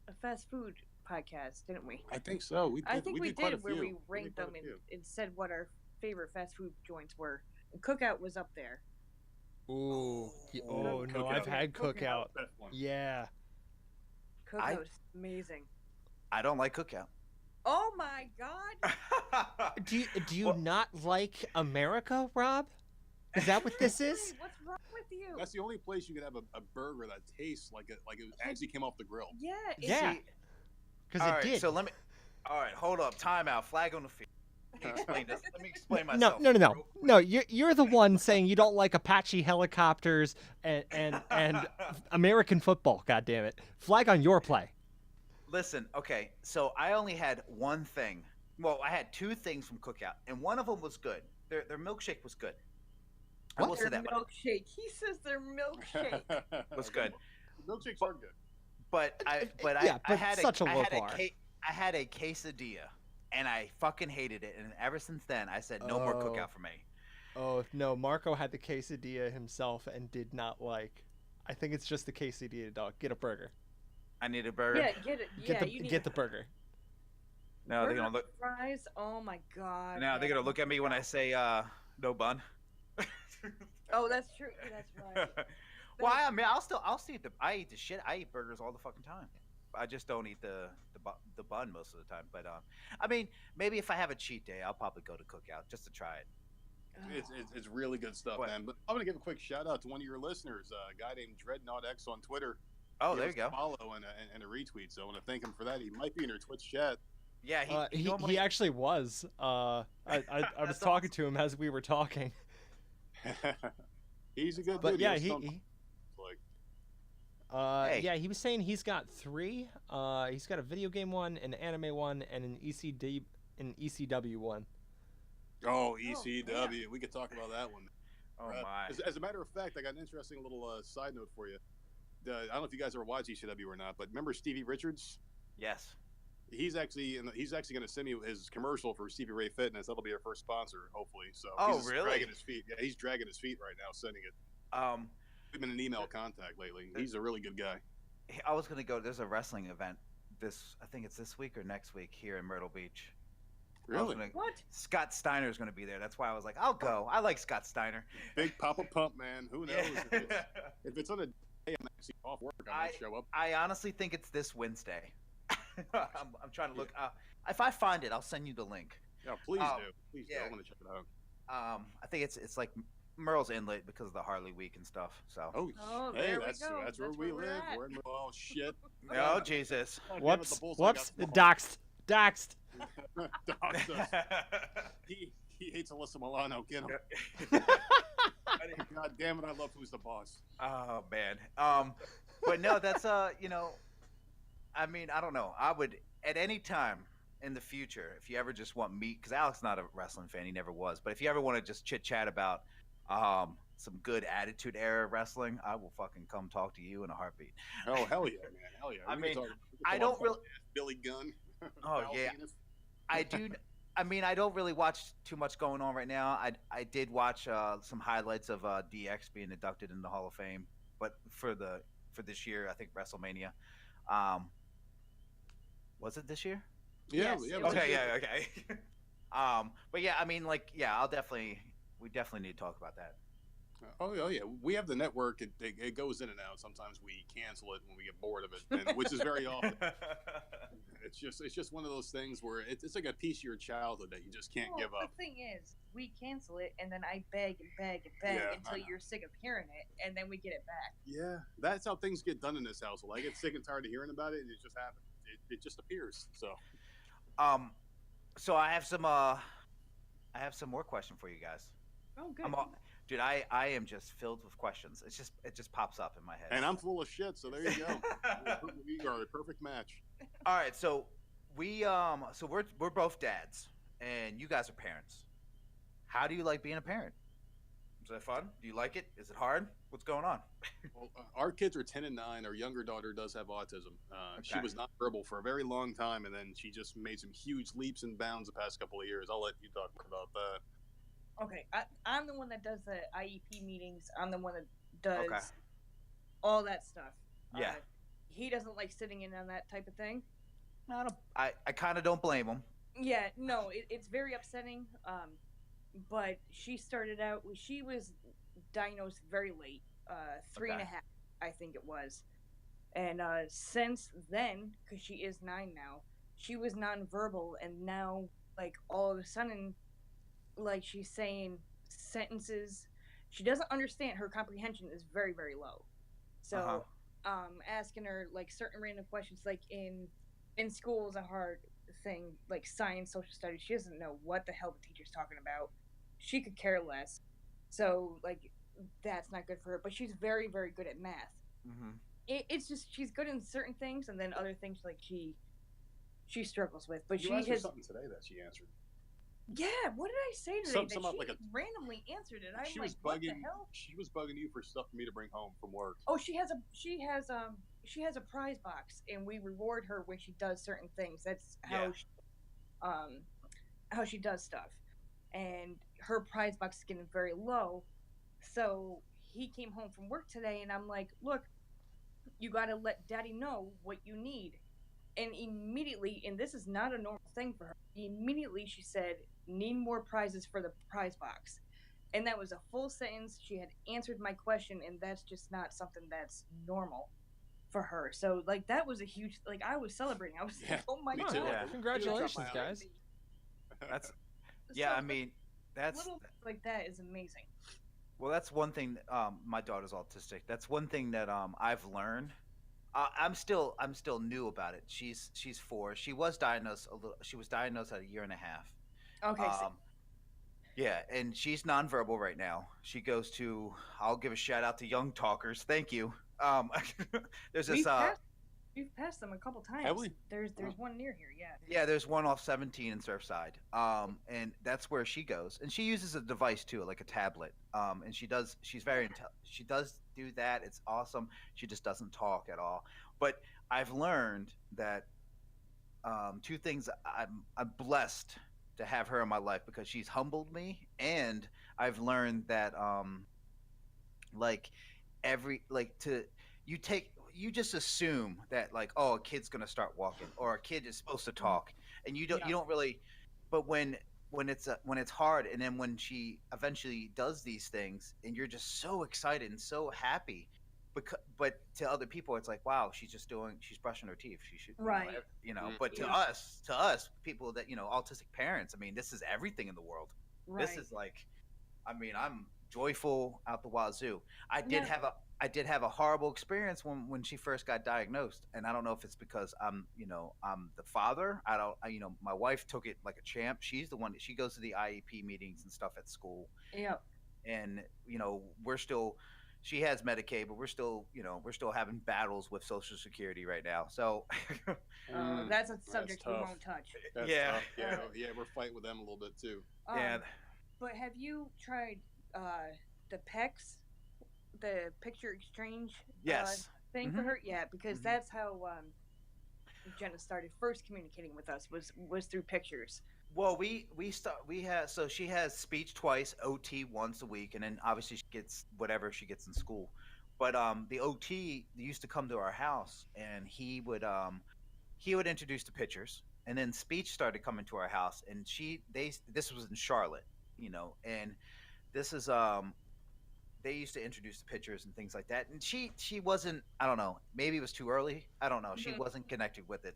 a fast food podcast, didn't we? I think so. We did, I think we quite a did, where few. we ranked did them quite a few. and said what our favorite fast food joints were. And Cookout was up there. Ooh. Oh, no, Cookout. I've had Cookout. Cookout. Best one. Yeah. Cookout is amazing. I don't like Cookout. Oh my god! Do you Well- not like America, Rob? Is that what this is? Hey, what's wrong with you? That's the only place you could have a burger that tastes like it actually came off the grill. Yeah, it's, Yeah. See, Because all it right, did. so let me. All right, hold up. Time out. Flag on the field. Let me explain this. Let me explain No, myself. no, no, no, real quick. no. You're the one saying you don't like Apache helicopters and American football. God damn it! Flag on your play. Listen, okay, so I only had one thing. Well, I had 2 things from Cookout, and one of them was good. Their milkshake was good. I will say their that. milkshake. He says their milkshake. Was good. Milkshakes are good. But I Yeah, but had such a low bar. I had a quesadilla, and I fucking hated it. And ever since then, I said no more Oh. Cookout for me. Oh no, Marco had the quesadilla himself and did not like. I think it's just the quesadilla, dog. Get a burger. I need a burger. Yeah, get it. Yeah, you need Get the burger. No, they're burger gonna look. fries. Oh my god. Now they're gonna look at me when I say no bun. Oh, that's true. That's right. Well, I mean, I'll see I eat the shit. I eat burgers all the fucking time. I just don't eat the bun most of the time. But I mean, maybe if I have a cheat day, I'll probably go to Cookout just to try it. It's really good stuff, What? man. But I'm gonna give a quick shout out to one of your listeners, a guy named Dreadnought X on Twitter. Oh, Give there you us go. a follow and a retweet. So I want to thank him for that. He might be in your Twitch chat. Yeah, he He normally. actually was. I was That's talking to him as we were talking. He's a good But dude. yeah, has he some- like, Hey. yeah, he was saying he's got 3. He's got a video game one, an anime one, and an ECW one. oh, ECW. We could talk about that one. Oh my. As a matter of fact, I got an interesting little side note for you. I don't know if you guys ever watch ECW or not, but remember Stevie Richards? Yes. He's actually going to send me his commercial for Stevie Ray Fitness. That'll be our first sponsor, hopefully. So Oh, he's just really? dragging his feet. Yeah, he's dragging his feet right now, sending it. We've been in email contact lately. He's a really good guy. I was gonna go. There's a wrestling event I think it's this week or next week here in Myrtle Beach. Really? What? Scott Steiner is going to be there. That's why I was like, I'll go. I like Scott Steiner. Big Papa Pump, man. Who knows? If it's on a day I'm actually off work, I might show up. I honestly think it's this Wednesday. I'm trying to look. If I find it, I'll send you the link. Yeah, please do. Please do. yeah. I want to check it out. I think it's like Merle's Inlet because of the Harley Week and stuff. So. Oh, hey, there we that's go. that's where That's we where we're live. at. We're in oh shit. Oh Jesus. Whoops. The Whoops. Doxed. Doxed. He hates Alyssa Milano. Get him. God damn it! I love Who's the Boss. Oh man. But no, that's you know, I mean, I don't know. I would at any time in the future, if you ever just want me, because Alex is not a wrestling fan, he never was. But if you ever want to just chit chat about some good Attitude Era wrestling, I will fucking come talk to you in a heartbeat. Oh hell yeah, man! Hell yeah. I We mean, can talk I don't about really. Billy Gunn. Oh yeah, I do. I mean, I don't really watch too much going on right now. I did watch some highlights of DX being inducted in the Hall of Fame, but for this year, I think WrestleMania. Was it this year? Yeah, Yes, yeah. it was. Okay, yeah, okay. But yeah, I mean, like, yeah, we definitely need to talk about that. Oh yeah, we have the network. It goes in and out. Sometimes we cancel it when we get bored of it, and, which is very often. It's just one of those things where it's like a piece of your childhood that you just can't give up. The thing is, we cancel it, and then I beg and beg and beg Yeah, until you're sick of hearing it, and then we get it back. Yeah, that's how things get done in this household. I get sick and tired of hearing about it, and it just happens. It just appears. So, So I have some more question for you guys. Oh, good. Dude, I am just filled with questions. It just pops up in my head. and I'm full of shit. So there you go. We are a perfect match. All right, so we're both dads, and you guys are parents. How do you like being a parent? Is that fun? Do you like it? Is it hard? What's going on? Well, our kids are 10 and 9. Our younger daughter does have autism. She was nonverbal for a very long time, and then she just made some huge leaps and bounds the past couple of years. I'll let you talk about that. Okay, I'm the one that does the IEP meetings. I'm the one that does all that stuff. Yeah. He doesn't like sitting in on that type of thing. I kind of don't blame him. Yeah, no, it's very upsetting. But she started out. She was diagnosed very late, 3.5, I think it was. And since then, because she is 9 now, she was nonverbal, and now, like, all of a sudden, like, she's saying sentences. She doesn't understand. Her comprehension is very, very low. So, asking her, like, certain random questions, like, in school is a hard thing, like science, social studies. She doesn't know what the hell the teacher's talking about. She could care less. So, like, that's not good for her. But she's very, very good at math. Mm-hmm. It's just she's good in certain things, and then other things, like, she struggles with. But You asked her something today that she answered. Yeah, what did I say today? That she like randomly answered it. I'm she like, was what bugging. the hell? She was bugging you for stuff for me to bring home from work. Oh, she has a prize box, and we reward her when she does certain things. That's how how she does stuff. And her prize box is getting very low. So he came home from work today, and I'm like, look, you got to let Daddy know what you need. And immediately, and this is not a normal thing for her, immediately she said, need more prizes for the prize box. And that was a full sentence. She had answered my question, and that's just not something that's normal for her. So, like, that was a huge, like, I was celebrating. I was like, oh my me God. too. Yeah. Congratulations, guys. That's So, I mean, that's little like that is amazing. well, that's one thing. My daughter's autistic. That's one thing that I've learned. I'm still new about it. She's 4. She was diagnosed at a year and a half. Okay, Yeah, and she's nonverbal right now. She goes to. I'll give a shout out to Young Talkers. Thank you. There's this. We've passed them a couple times. Have we? There's one near here. Yeah. Yeah, there's one off 17 in Surfside, and that's where she goes, and she uses a device too, like a tablet, and she's very she does do that. It's awesome. She just doesn't talk at all. But I've learned that two things. I'm blessed to have her in my life because she's humbled me, and I've learned that like every like to you take you just assume that like, oh, a kid's gonna start walking or a kid is supposed to talk, and you don't really. But when it's hard, and then when she eventually does these things, and you're just so excited and so happy, but to other people it's like, wow, she's brushing her teeth, she should, Right. But to us people that, autistic parents, I mean, this is everything in the world. Right. This is like, I mean, I'm joyful out the wazoo. I did have a horrible experience when she first got diagnosed, and I don't know if it's because I'm the father. My wife took it like a champ. She's the one, she goes to the IEP meetings and stuff at school. Yeah. And she has Medicaid, but we're still having battles with Social Security right now. So That's a subject we tough. won't touch. That's Yeah. tough. Yeah, we're fighting with them a little bit too. yeah. But have you tried the PEX, the picture exchange Yes. thing for Mhm. her? Yeah, because Mhm. that's how Jenna started first communicating with us was through pictures. Well, so she has speech twice, OT once a week, and then obviously she gets whatever she gets in school. But the OT used to come to our house, and he would introduce the pictures, and then speech started coming to our house, and this was in Charlotte, and this is they used to introduce the pictures and things like that, and she wasn't, I don't know, maybe it was too early, I don't know, she Mhm. wasn't connected with it.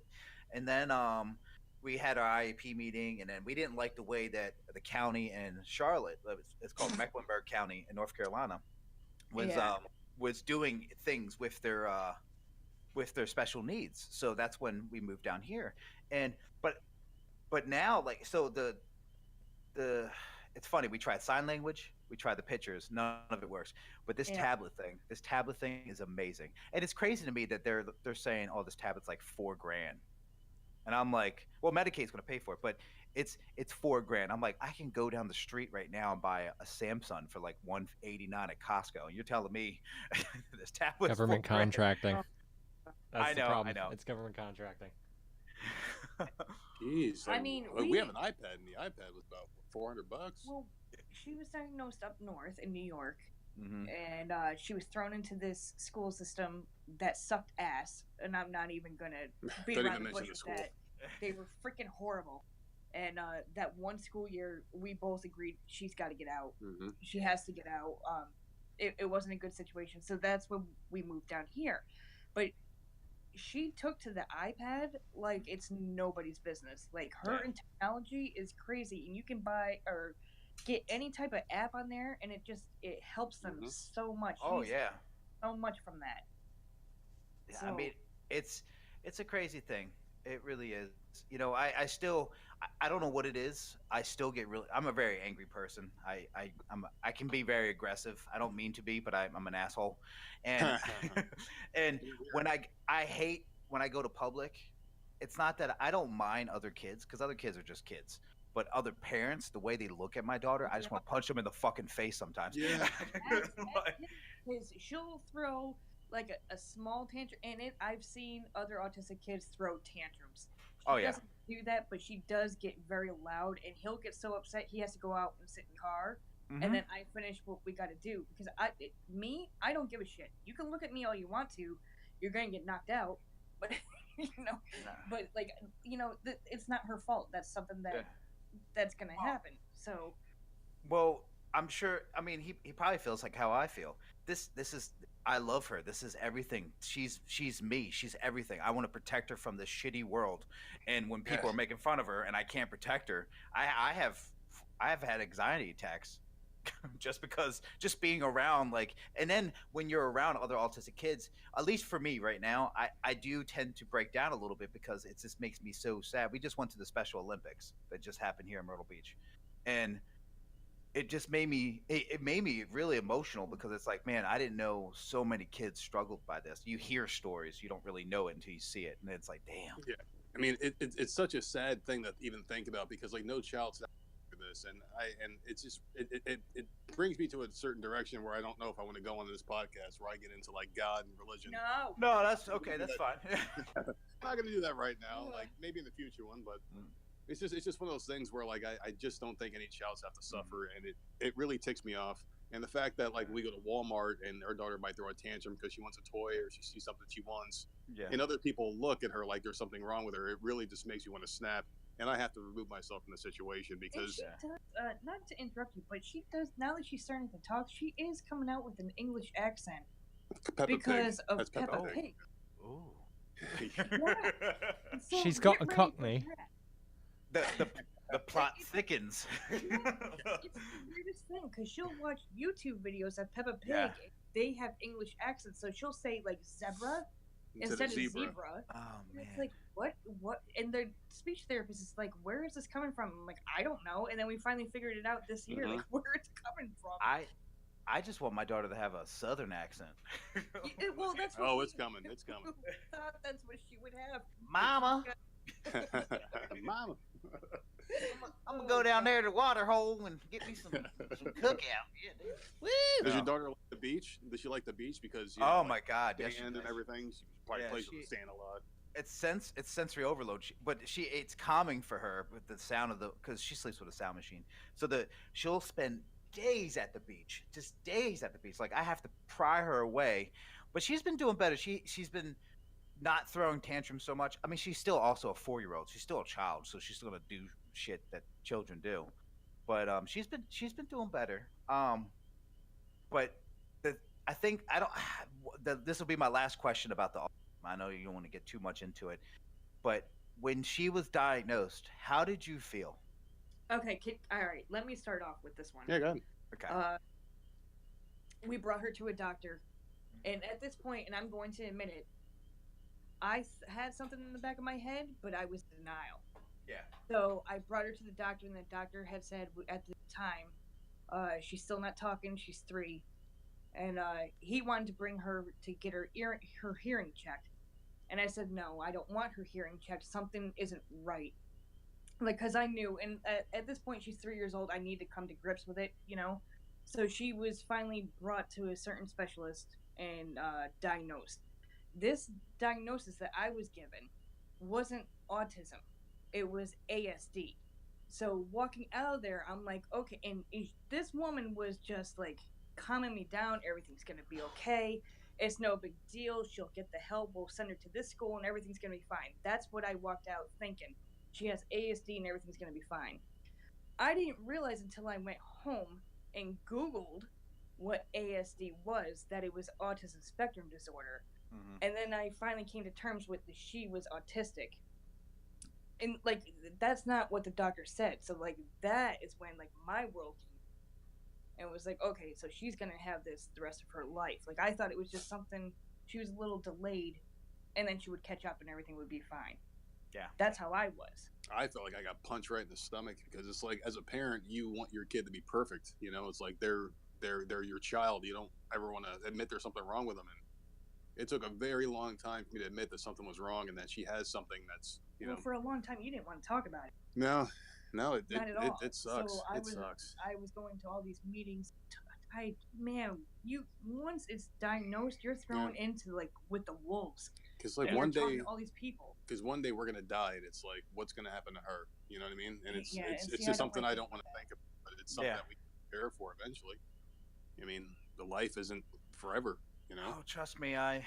And then we had our IEP meeting, and then we didn't like the way that the county in Charlotte, it's called Mecklenburg County in North Carolina, was Yeah. was doing things with their special needs. So that's when we moved down here. And but now, like, so the it's funny, we tried sign language, we tried the pictures, none of it works. But this Yeah. tablet thing is amazing. And it's crazy to me that they're saying, oh, this tablet's like $4,000. And I'm like, well, Medicaid's going to pay for it, but it's $4,000. I'm like, I can go down the street right now and buy a Samsung for like $189 at Costco. And you're telling me this tablet's Government $4,000. contracting. Oh. That's I the know, problem. I know. It's government contracting. Jeez. I mean, we have an iPad, and the iPad was about $400. Well, she was diagnosed up north in New York, Mhm. and she was thrown into this school system that sucked ass. And I'm not even gonna beat Don't around even the mention bush the with school. that. They were freaking horrible. And that one school year, we both agreed she's got to get out. Mm-hmm. She has to get out. It wasn't a good situation, so that's when we moved down here. But she took to the iPad like it's nobody's business. Like, her Yeah. and technology is crazy, and you can buy or get any type of app on there, and it helps them Mhm. so much. Oh She's yeah. so much from that. Yeah, I So- mean, it's a crazy thing. It really is. I still, I don't know what it is. I still get really. I'm a very angry person. I can be very aggressive. I don't mean to be, but I'm an asshole. And and when I hate when I go to public. It's not that I don't mind other kids, because other kids are just kids. But other parents, the way they look at my daughter, I just want to punch them in the fucking face sometimes. Yeah. Because she'll throw like a small tantrum, and I've seen other autistic kids throw tantrums. She Oh, yeah. doesn't do that, but she does get very loud, and he'll get so upset he has to go out and sit in the car, Mhm. and then I finish what we got to do, because I don't give a shit. You can look at me all you want to, you're gonna get knocked out, but Nah. but like it's not her fault. That's something that's gonna happen. So Well, I'm sure. I mean, he probably feels like how I feel. This is. I love her. This is everything. She's me. She's everything. I want to protect her from this shitty world. And when people are making fun of her and I can't protect her, I have had anxiety attacks. just being around, like, and then when you're around other autistic kids, at least for me right now, I do tend to break down a little bit, because it just makes me so sad. We just went to the Special Olympics that just happened here in Myrtle Beach, and it just made me it made me really emotional because it's like, man, I didn't know so many kids struggled by this. You hear stories, you don't really know it until you see it, and it's like, damn. Yeah, I mean, it's such a sad thing to even think about because like no child's for this, and it's just it brings me to a certain direction where I don't know if I want to go on this podcast where I get into like God and religion. No, that's okay. That's fine. I'm not gonna do that right now. Like maybe in the future one, but it's just one of those things where like I just don't think any childs have to suffer, and it really ticks me off. And the fact that like we go to Walmart and our daughter might throw a tantrum because she wants a toy or she sees something she wants, and other people look at her like there's something wrong with her, it really just makes you want to snap. And I have to remove myself from the situation because she does, not to interrupt you, but she does, now that she's starting to talk, she is coming out with an English accent because of Peppa Pig. Ooh. Yeah. So She's got a get ready for cockney. that. The plot thickens. It's the weirdest thing because she'll watch YouTube videos of Peppa Pig. Yeah. They have English accents, so she'll say like zebra instead of zebra. Oh And man. it's like what? And the speech therapist is like, "Where is this coming from?" I'm like, "I don't know." And then we finally figured it out this year, like where it's coming from. I just want my daughter to have a southern accent. Well, that's what it's coming. It's coming. Thought that's what she would have. Mama, Mama. I'm gonna go down there to the water hole and get me some cookout. Yeah, dude. Woo! Does your daughter like the beach? Does she like the beach because Oh my God, yes, sand and everything? She probably Yeah, plays with the sand a lot. it's sensory overload. But it's calming for her with the sound of because she sleeps with a sound machine. So she'll spend days at the beach, just days at the beach. Like I have to pry her away, but she's been doing better. She's been not throwing tantrums so much. I mean, she's still also a 4-year-old. She's still a child, so she's still gonna do shit that children do. But she's been doing better. But I think I don't. This will be my last question about the. I know you don't want to get too much into it, but when she was diagnosed, how did you feel? Okay, all right. Let me start off with this one. Yeah, go ahead. Okay. We brought her to a doctor, and at this point, and I'm going to admit it, I had something in the back of my head, but I was in denial. Yeah. So I brought her to the doctor, and the doctor had said at the time, she's still not talking. She's 3, and he wanted to bring her to get her hearing checked, and I said no, I don't want her hearing checked. Something isn't right. Like, because I knew, and at this point, she's 3 years old. I need to come to grips with it, you know. So she was finally brought to a certain specialist and diagnosed. This diagnosis that I was given wasn't autism. It was ASD. So walking out of there, I'm like, okay. And this woman was just like calming me down. Everything's going to be okay. It's no big deal. She'll get the help. We'll send her to this school and everything's going to be fine. That's what I walked out thinking. She has ASD and everything's going to be fine. I didn't realize until I went home and Googled what ASD was, that it was autism spectrum disorder. Mm-hmm. And then I finally came to terms with that she was autistic. And like, that's not what the doctor said. So like, that is when like my world came. And it was like, okay, so she's going to have this the rest of her life. Like, I thought it was just something, she was a little delayed and then she would catch up and everything would be fine. Yeah. That's how I was. I felt like I got punched right in the stomach because it's like, as a parent, you want your kid to be perfect. You know, it's like they're your child. You don't ever want to admit there's something wrong with them. And it took a very long time for me to admit that something was wrong and that she has something that's, you know. For a long time, you didn't want to talk about it. No, Not at all. it sucks. So Sucks. I was going to all these meetings. Once it's diagnosed, you're thrown into like with the wolves. Because like one day, all these people. Because one day we're gonna die, and it's like, what's gonna happen to her? You know what I mean? And it's just something I don't want to think about, but it's something that we prepare for eventually. I mean, the life isn't forever, you know. Oh, trust me, I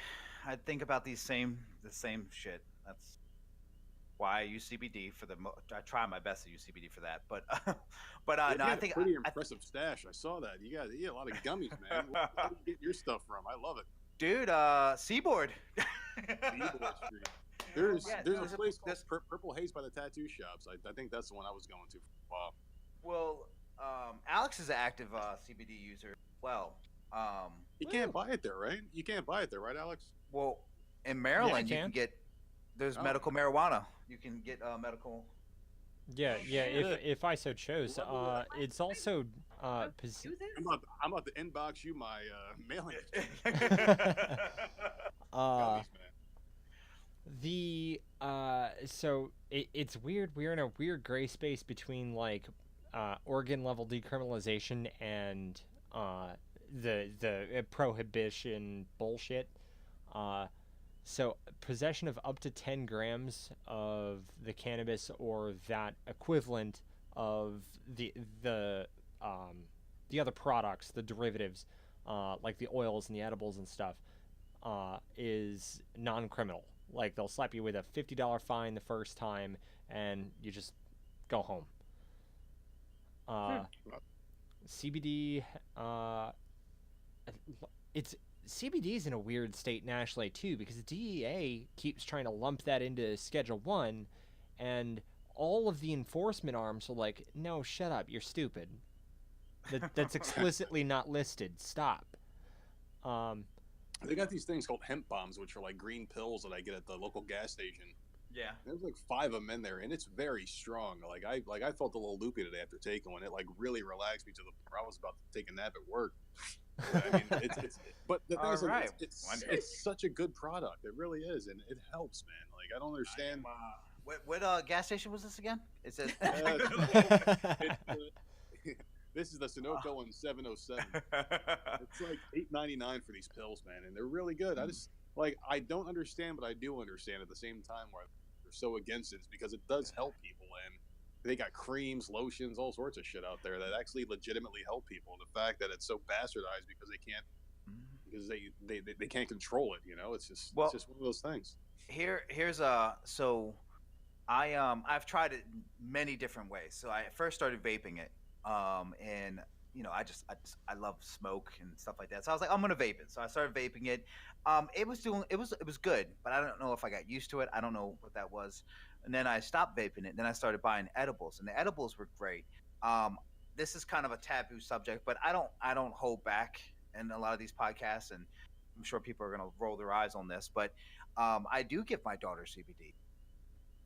think about the same shit. That's why I use CBD for I try my best to use CBD for that, but no, I think pretty impressive stash. I saw that you got a lot of gummies, man. Where do you get your stuff from? I love it. Dude, Seaboard. Seaboard Street. There's a place called Purple Haze by the tattoo shops. I think that's the one I was going to for a while. Well, Alex is an active CBD user. Well, you can't buy it there, right? You can't buy it there, right, Alex? Well, in Maryland, you can get medical marijuana. You can get medical Yeah, yeah. If I so chose, it's also Do this? I'm about to inbox you my mailing. uh, Gummies, man. so it's weird. We're in a weird gray space between like organ level decriminalization and the prohibition bullshit. Uh, so possession of up to 10 grams of the cannabis or that equivalent of the um, the other products, the derivatives, like the oils and the edibles and stuff, is non-criminal. Like they'll slap you with a $50 fine the first time, and you just go home. CBD, it's CBD's in a weird state nationally too because the DEA keeps trying to lump that into Schedule 1, and all of the enforcement arms are like, no, shut up, you're stupid. That's explicitly not listed. Stop. They got these things called hemp bombs, which are like green pills that I get at the local gas station. Yeah. There's like 5 of them in there, and it's very strong. I felt a little loopy today after taking one. It like really relaxed me to the point where I was about to take a nap at work. I mean, but the thing is, right. it's such a good product. It really is, and it helps, man. Like I don't understand. What gas station was this again? It says. This is the Sunoco in 707. It's like $8.99 for these pills, man, and they're really good. I don't understand, but I do understand at the same time why they're so against it. It's because it does help people, and they got creams, lotions, all sorts of shit out there that actually legitimately help people. And the fact that it's so bastardized because they can't control it, it's just one of those things. Here's so I've tried it many different ways. So I first started vaping it, and I love smoke and stuff like that. So I was like, I'm gonna vape it. So I started vaping it. It was good, but I don't know if I got used to it. I don't know what that was. And then I stopped vaping it. Then I started buying edibles, and the edibles were great. This is kind of a taboo subject, but I don't hold back in a lot of these podcasts, and I'm sure people are gonna roll their eyes on this, but I do give my daughter CBD,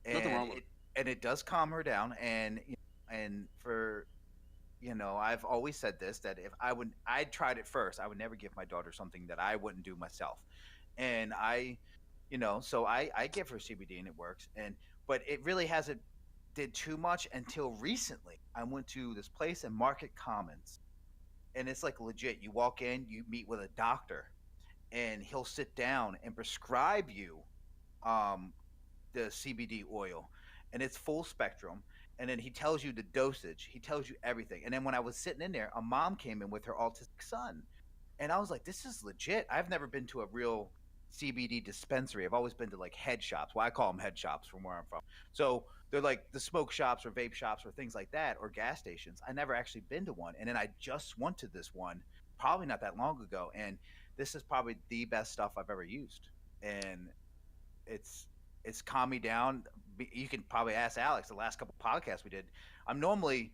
Nothing wrong with it. And it does calm her down. And for I've always said this, that if I tried it first, I would never give my daughter something that I wouldn't do myself. And so I give her CBD and it works. But it really hasn't did too much until recently. I went to this place in Market Commons, and it's like legit. You walk in, you meet with a doctor, and he'll sit down and prescribe you the CBD oil, and it's full spectrum. And then he tells you the dosage. He tells you everything. And then when I was sitting in there, a mom came in with her autistic son. And I was like, this is legit. I've never been to a real CBD dispensary. I've always been to like head shops. Well, I call them head shops from where I'm from. So they're like the smoke shops or vape shops or things like that, or gas stations. I never actually been to one. And then I just went to this one probably not that long ago. And this is probably the best stuff I've ever used. And it's calmed me down. You can probably ask Alex. The last couple podcasts we did, I normally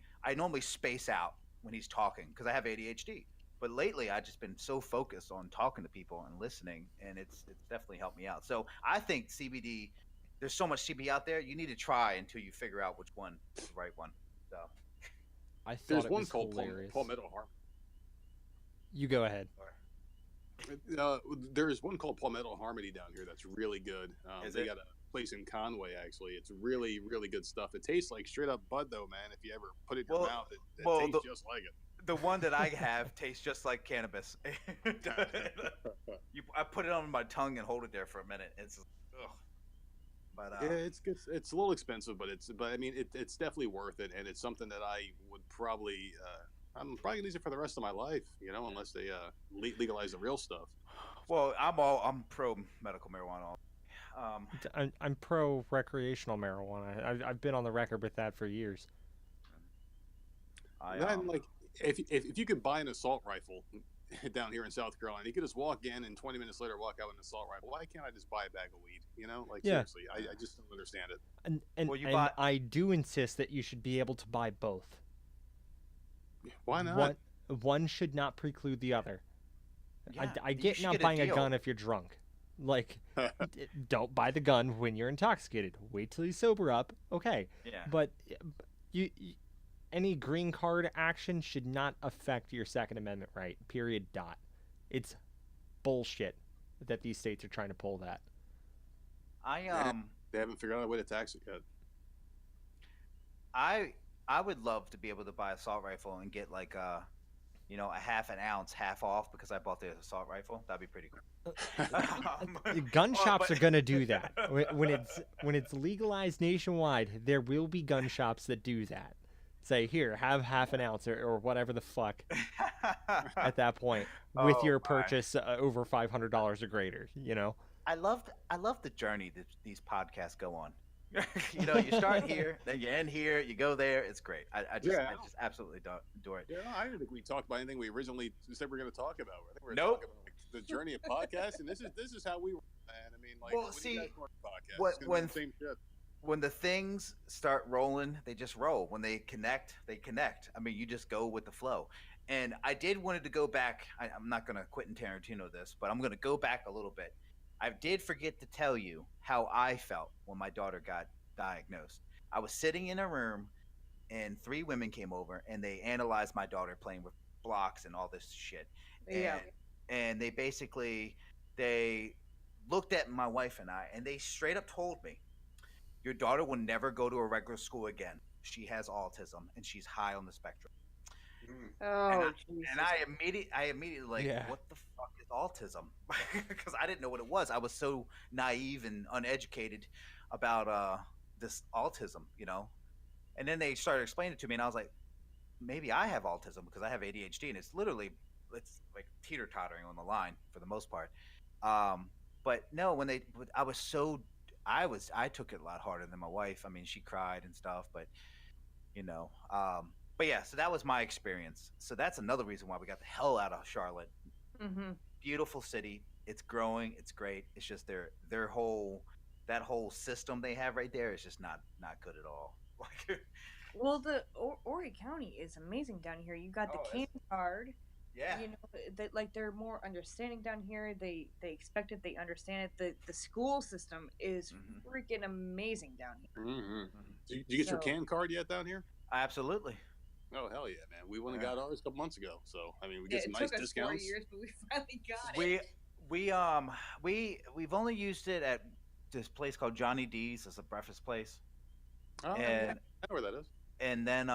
space out when he's talking because I have ADHD. But lately, I've just been so focused on talking to people and listening, and it's definitely helped me out. So I think CBD. There's so much CBD out there. You need to try until you figure out which one is the right one. So I thought there's it one was called hilarious. Palmetto Harmony. You go ahead. There's one called Palmetto Harmony down here that's really good. They got a place in Conway, actually. It's really, really good stuff. It tastes like straight up bud, though, man. If you ever put it in your mouth, it tastes just like it. The one that I have tastes just like cannabis. I put it on my tongue and hold it there for a minute. It's ugh. But yeah, it's good. It's a little expensive, but I mean, it's definitely worth it, and it's something that I would probably I'm probably gonna use it for the rest of my life, unless they legalize the real stuff. Well, I'm pro medical marijuana. I'm pro recreational marijuana. I've been on the record with that for years. If you could buy an assault rifle down here in South Carolina, you could just walk in and 20 minutes later walk out with an assault rifle. Why can't I just buy a bag of weed? Seriously, I just don't understand it. And I do insist that you should be able to buy both. Why not? One should not preclude the other. Yeah, I get not buying a gun if you're drunk. Like, don't buy the gun when you're intoxicated. Wait till you sober up. Okay. Yeah. But you any green card action should not affect your Second Amendment right. Period. Dot. It's bullshit that these states are trying to pull that. I They haven't figured out a way to tax it yet. I would love to be able to buy an assault rifle and get like a half an ounce half off because I bought the assault rifle. That'd be pretty cool. Gun shops are gonna do that when it's legalized nationwide. There will be gun shops that do that. Say, here, have half an ounce or whatever the fuck at that point with your purchase over $500 or greater. I love the journey that these podcasts go on. You start here, then you end here, you go there. It's great. I just absolutely adore it. Yeah, I didn't think we talked about anything we originally said we were going to talk about. I think we were Nope. talking about the journey of podcasts, and this is how we were, man. I mean, like, Well, when see, you guys go on podcasts, it's gonna be the same shit. When the things start rolling, they just roll. When they connect, they connect. I mean, you just go with the flow. And I wanted to go back. I'm not going to Quentin Tarantino this, but I'm going to go back a little bit. I did forget to tell you how I felt when my daughter got diagnosed. I was sitting in a room, and 3 women came over, and they analyzed my daughter playing with blocks and all this shit. Yeah. And they looked at my wife and I, and they straight up told me, your daughter will never go to a regular school again. She has autism, and she's high on the spectrum. Oh, And I immediately like, what the fuck is autism? Because I didn't know what it was. I was so naive and uneducated about this autism, And then they started explaining it to me, and I was like, maybe I have autism because I have ADHD, and it's like teeter-tottering on the line for the most part. But no, I took it a lot harder than my wife. I mean, she cried and stuff, but but yeah, so that was my experience. So that's another reason why we got the hell out of Charlotte. Mm-hmm. Beautiful city. It's growing. It's great. It's just that whole system they have right there is just not good at all. Well, the Horry County is amazing down here. You got the cane card. Yeah. That like they're more understanding down here. They expect it. They understand it. The school system is freaking amazing down here. Mm-hmm. Did you get your can card yet down here? Absolutely. Oh hell yeah, man! We went and got ours a couple months ago. So I mean, we get some nice discounts. It took us 4 years, but we finally got it. We've only used it at this place called Johnny D's. It's a breakfast place. Oh, yeah. I know where that is. And then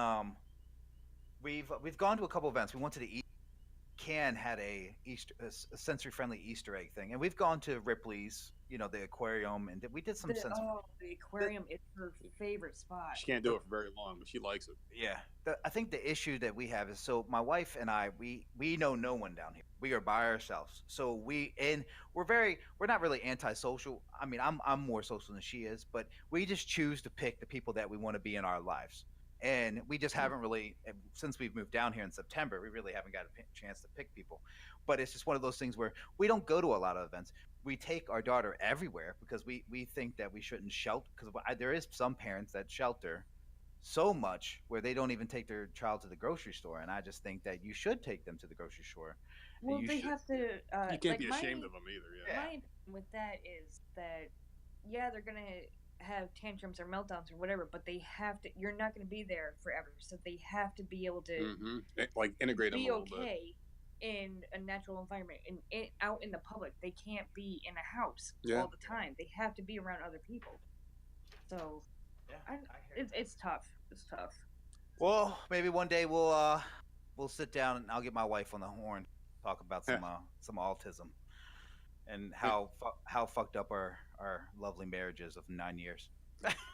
we've gone to a couple events. We went to the Can had a sensory friendly Easter egg thing, and we've gone to Ripley's, the aquarium, and we did some the aquarium is her favorite spot. She can't do it for very long, but she likes it. Yeah, I think the issue that we have is, so my wife and I, we know no one down here. We are by ourselves, so we're not really antisocial. I mean, I'm more social than she is, but we just choose to pick the people that we want to be in our lives. And we just haven't really, since we've moved down here in September, we really haven't got a chance to pick people. But it's just one of those things where we don't go to a lot of events. We take our daughter everywhere because we think that we shouldn't shelter, because there is some parents that shelter so much where they don't even take their child to the grocery store. And I just think that you should take them to the grocery store. Well, they have to. You can't be ashamed of them either. Yeah. My opinion with that is that, they're going to have tantrums or meltdowns or whatever, but they have to. You're not going to be there forever, so they have to be able to like integrate them be a little bit in a natural environment and out in the public. They can't be in a house all the time. They have to be around other people. So it's tough. It's tough. Well, maybe one day we'll sit down and I'll get my wife on the horn, talk about some autism and how fucked up our lovely marriages of 9 years.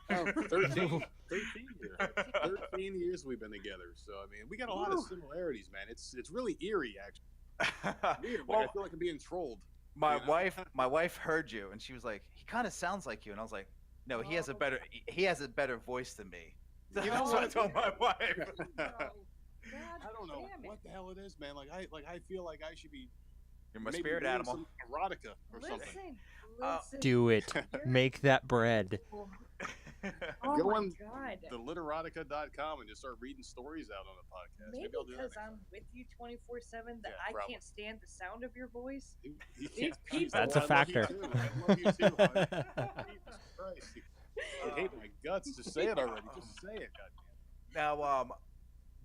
13 years we've been together. So I mean, we got a lot of similarities, man. It's really eerie, actually. Weird. I feel like I'm being trolled. My wife heard you, and she was like, "He kind of sounds like you," and I was like, "No, he has a better voice than me." That's what I told my wife. I don't know what the hell it is, man. I feel like I should be. You're my spirit animal. Some erotica or something. Do it. Make that bread. Oh my God. theliterotica.com and just start reading stories out on the podcast. Maybe I'll do that because next I'm with you 24/7 that Yeah, I probably. can't stand the sound of your voice. time. These people- That's a I love factor. you too. I love you too, hon. Jesus Christ. You hate my guts. Just say it already. Just say it, goddamn. Now,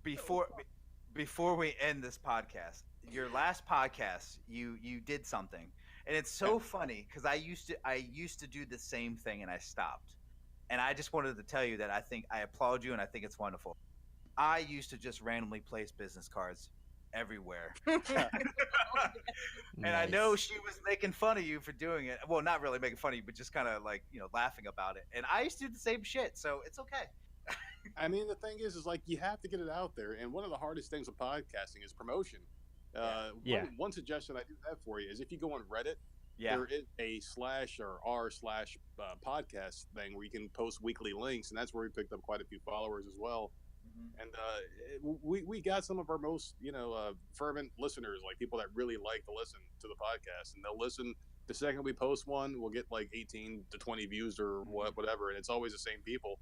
before we end this podcast, your last podcast, you did something, and it's so funny because I used to do the same thing and I stopped, and I just wanted to tell you that I applaud you and I think it's wonderful. I used to just randomly place business cards everywhere, and I know Nice. she was making fun of you for doing it. Well, not really making fun of you, but just kind of like laughing about it. And I used to do the same shit, so it's okay. I mean, the thing is like you have to get it out there, and one of the hardest things with podcasting is promotion. Yeah. One suggestion I do have for you is if you go on Reddit, Yeah. there is a /r/podcast thing where you can post weekly links, and that's where we picked up quite a few followers as well. Mhm. And we got some of our most fervent listeners, like people that really like to listen to the podcast, and they'll listen. The second we post one, we'll get like 18 to 20 views or whatever, and it's always the same people.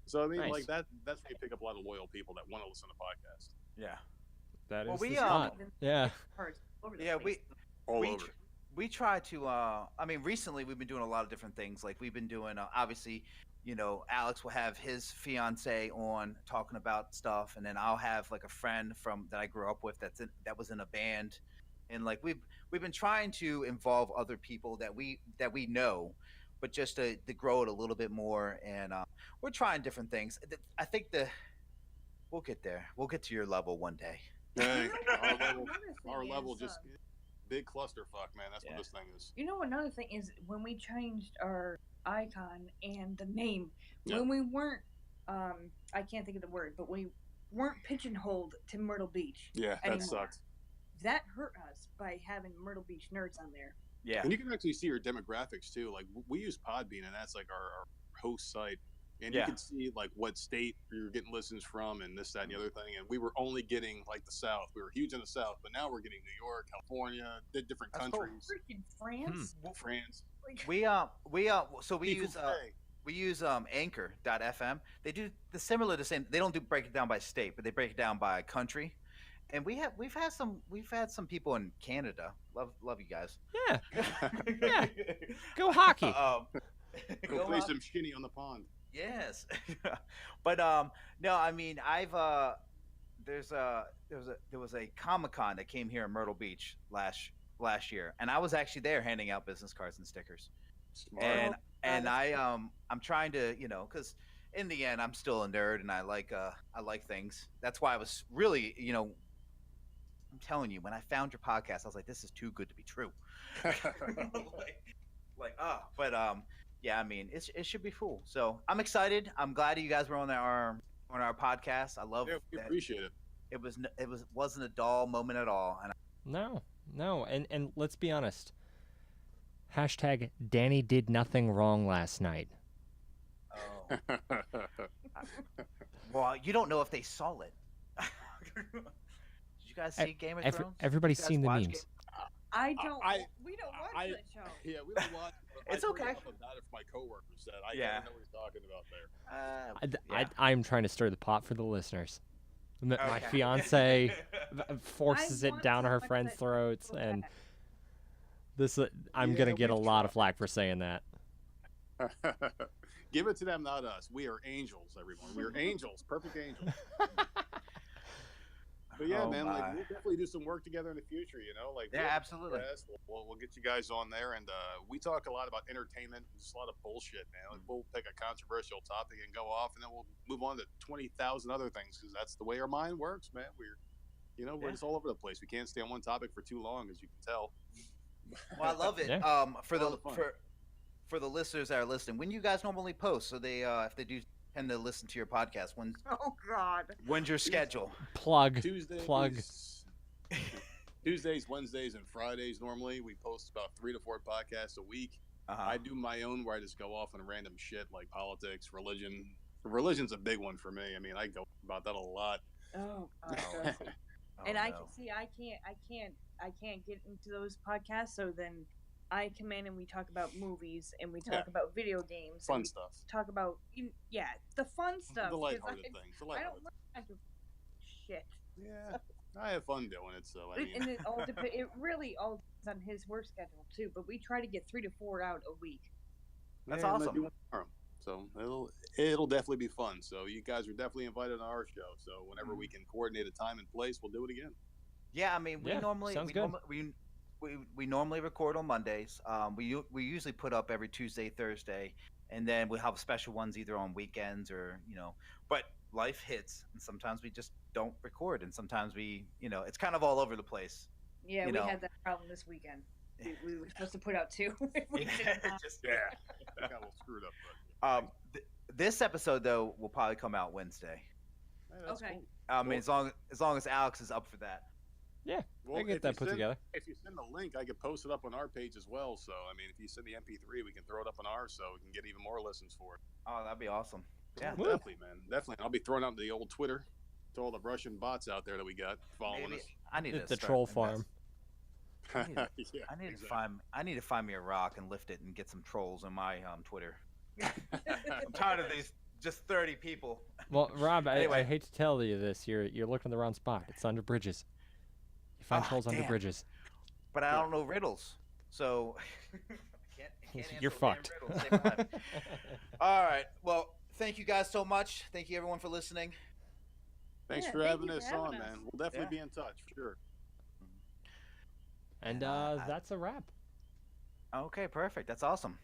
So I mean, Nice. like that's where you pick up a lot of loyal people that want to listen to podcasts. Yeah. That is Well, we, the spot. Yeah. Cards all over the Yeah, place. All we over. we try to I mean recently we've been doing a lot of different things. Like we've been doing obviously Alex will have his fiance on talking about stuff, and then I'll have like a friend from that I grew up with that was in a band, and like we've been trying to involve other people that we know, but just to grow it a little bit more. And we're trying different things. I think we'll get there. We'll get to your level one day. Dang, our level, Another thing our level is, just big clusterfuck, man. That's Yeah. what this thing is. another thing is when we changed our icon and the name, Yeah. when we weren't, I can't think of the word, but we weren't pigeonholed to Myrtle Beach. Yeah, that anymore. sucked. That hurt us by having Myrtle Beach Nerds on there. Yeah. And you can actually see your demographics too. Like we use Podbean, and that's like our host site. And Yeah. you can see like what state you're getting listens from, and this, that, and the other thing. And we were only getting like the South. We were huge in the South, but now we're getting New York, California, different That's cool. countries. Freaking France. France. Like, We People use say. we use Anchor.fm. They do the same. They don't break it down by state, but they break it down by country. And we've had some people in Canada. Love you guys. Yeah. Yeah. Go hockey. Go play on. some shinny on the pond. Yes. But no, I mean there was a Comic-Con that came here in Myrtle Beach last year, and I was actually there handing out business cards and stickers. Smart. And I'm trying to, because in the end I'm still a nerd and I like things. That's why I was really, I'm telling you, when I found your podcast, I was like, this is too good to be true. Yeah, I mean, it should be cool. So I'm excited. I'm glad you guys were on our podcast. I love Yeah, we that. appreciate it. It wasn't a dull moment at all. And No. And let's be honest. Hashtag Danny did nothing wrong last night. well, you don't know if they saw it. Did you guys see Game of Thrones? Everybody's You guys seen the watch memes. I don't. We don't watch I- that show. Yeah, we don't watch. It's I heard okay. enough about it from my coworkers said I Yeah. don't know what he's talking about there. Yeah. I'm trying to stir the pot for the listeners. My Okay. fiance forces I it want down to her watch friends' that throats, so and bad. this I'm Yeah, gonna get a we've lot of tried. flack for saying that. Give it to them, not us. We are angels, everyone. We are angels, perfect angels. But yeah, Oh, man, my. like we'll definitely do some work together in the future. Like Yeah, we'll have a absolutely. podcast. We'll get you guys on there, and we talk a lot about entertainment, just a lot of bullshit, man. Like, we'll pick a controversial topic and go off, and then we'll move on to 20,000 other things because that's the way our mind works, man. We're Yeah. just all over the place. We can't stay on one topic for too long, as you can tell. Well, I love it. Yeah. For A lot the of fun. for the listeners that are listening, when you guys normally post, so they if they do tend to listen to your podcast, Oh God. when's your schedule? Plug. Tuesdays, Plug. Tuesdays, Wednesdays, and Fridays. Normally, we post about 3 to 4 podcasts a week. I do my own where I just go off on random shit like politics, religion. Religion's a big one for me. I mean, I go about that a lot. Oh God. Oh, trust me. Oh, And I no. can see I can't get into those podcasts. So then I come in and we talk about movies and we talk Yeah. about video games. Fun and we stuff. Talk about the fun stuff. The 'cause lighthearted things. The I don't lighthearted. like shit. Yeah, I have fun doing it. So I mean, And it all it really all depends on his work schedule too. But we try to get 3 to 4 out a week. That's yeah, I might awesome. do one tomorrow. So it'll definitely be fun. So you guys are definitely invited on our show. So whenever we can coordinate a time and place, we'll do it again. Yeah, I mean, we Yeah, normally sounds we, good. normally we normally record on Mondays. We usually put up every Tuesday, Thursday, and then we have special ones either on weekends or But life hits, and sometimes we just don't record, and sometimes it's kind of all over the place. Yeah, You we know. had that problem this weekend. We were supposed to put out 2. We did not. Yeah, that got a little screwed up. But This episode though will probably come out Wednesday. hey, that's Okay. cool. I mean, as long as Alex is up for that. Yeah, Well, I get if that you put send- together. If you send the link, I could post it up on our page as well. So I mean, if you send the MP3, we can throw it up on ours, so we can get even more listens for it. Oh, that'd be awesome. Yeah. Woo. Definitely, man. Definitely. I'll be throwing out the old Twitter to all the Russian bots out there that we got following Maybe us. I need It's to the start troll invest- farm. I need to- Yeah, I need to exactly. find me a rock and lift it and get some trolls on my Twitter. I'm tired of these just 30 people. Well, Rob, I Anyway. hate to tell you this. You're looking in the wrong spot. It's under bridges. You find Ah, trolls under damn. bridges. But I don't know riddles, so I can't You're answer damn fucked. riddles, save my life. All right. Well, thank you guys so much. Thank you everyone for listening. Thanks Yeah, for thank having you us for on, having us. man. We'll definitely Yeah. be in touch for sure. And And, I- that's a wrap. Okay, perfect. That's awesome.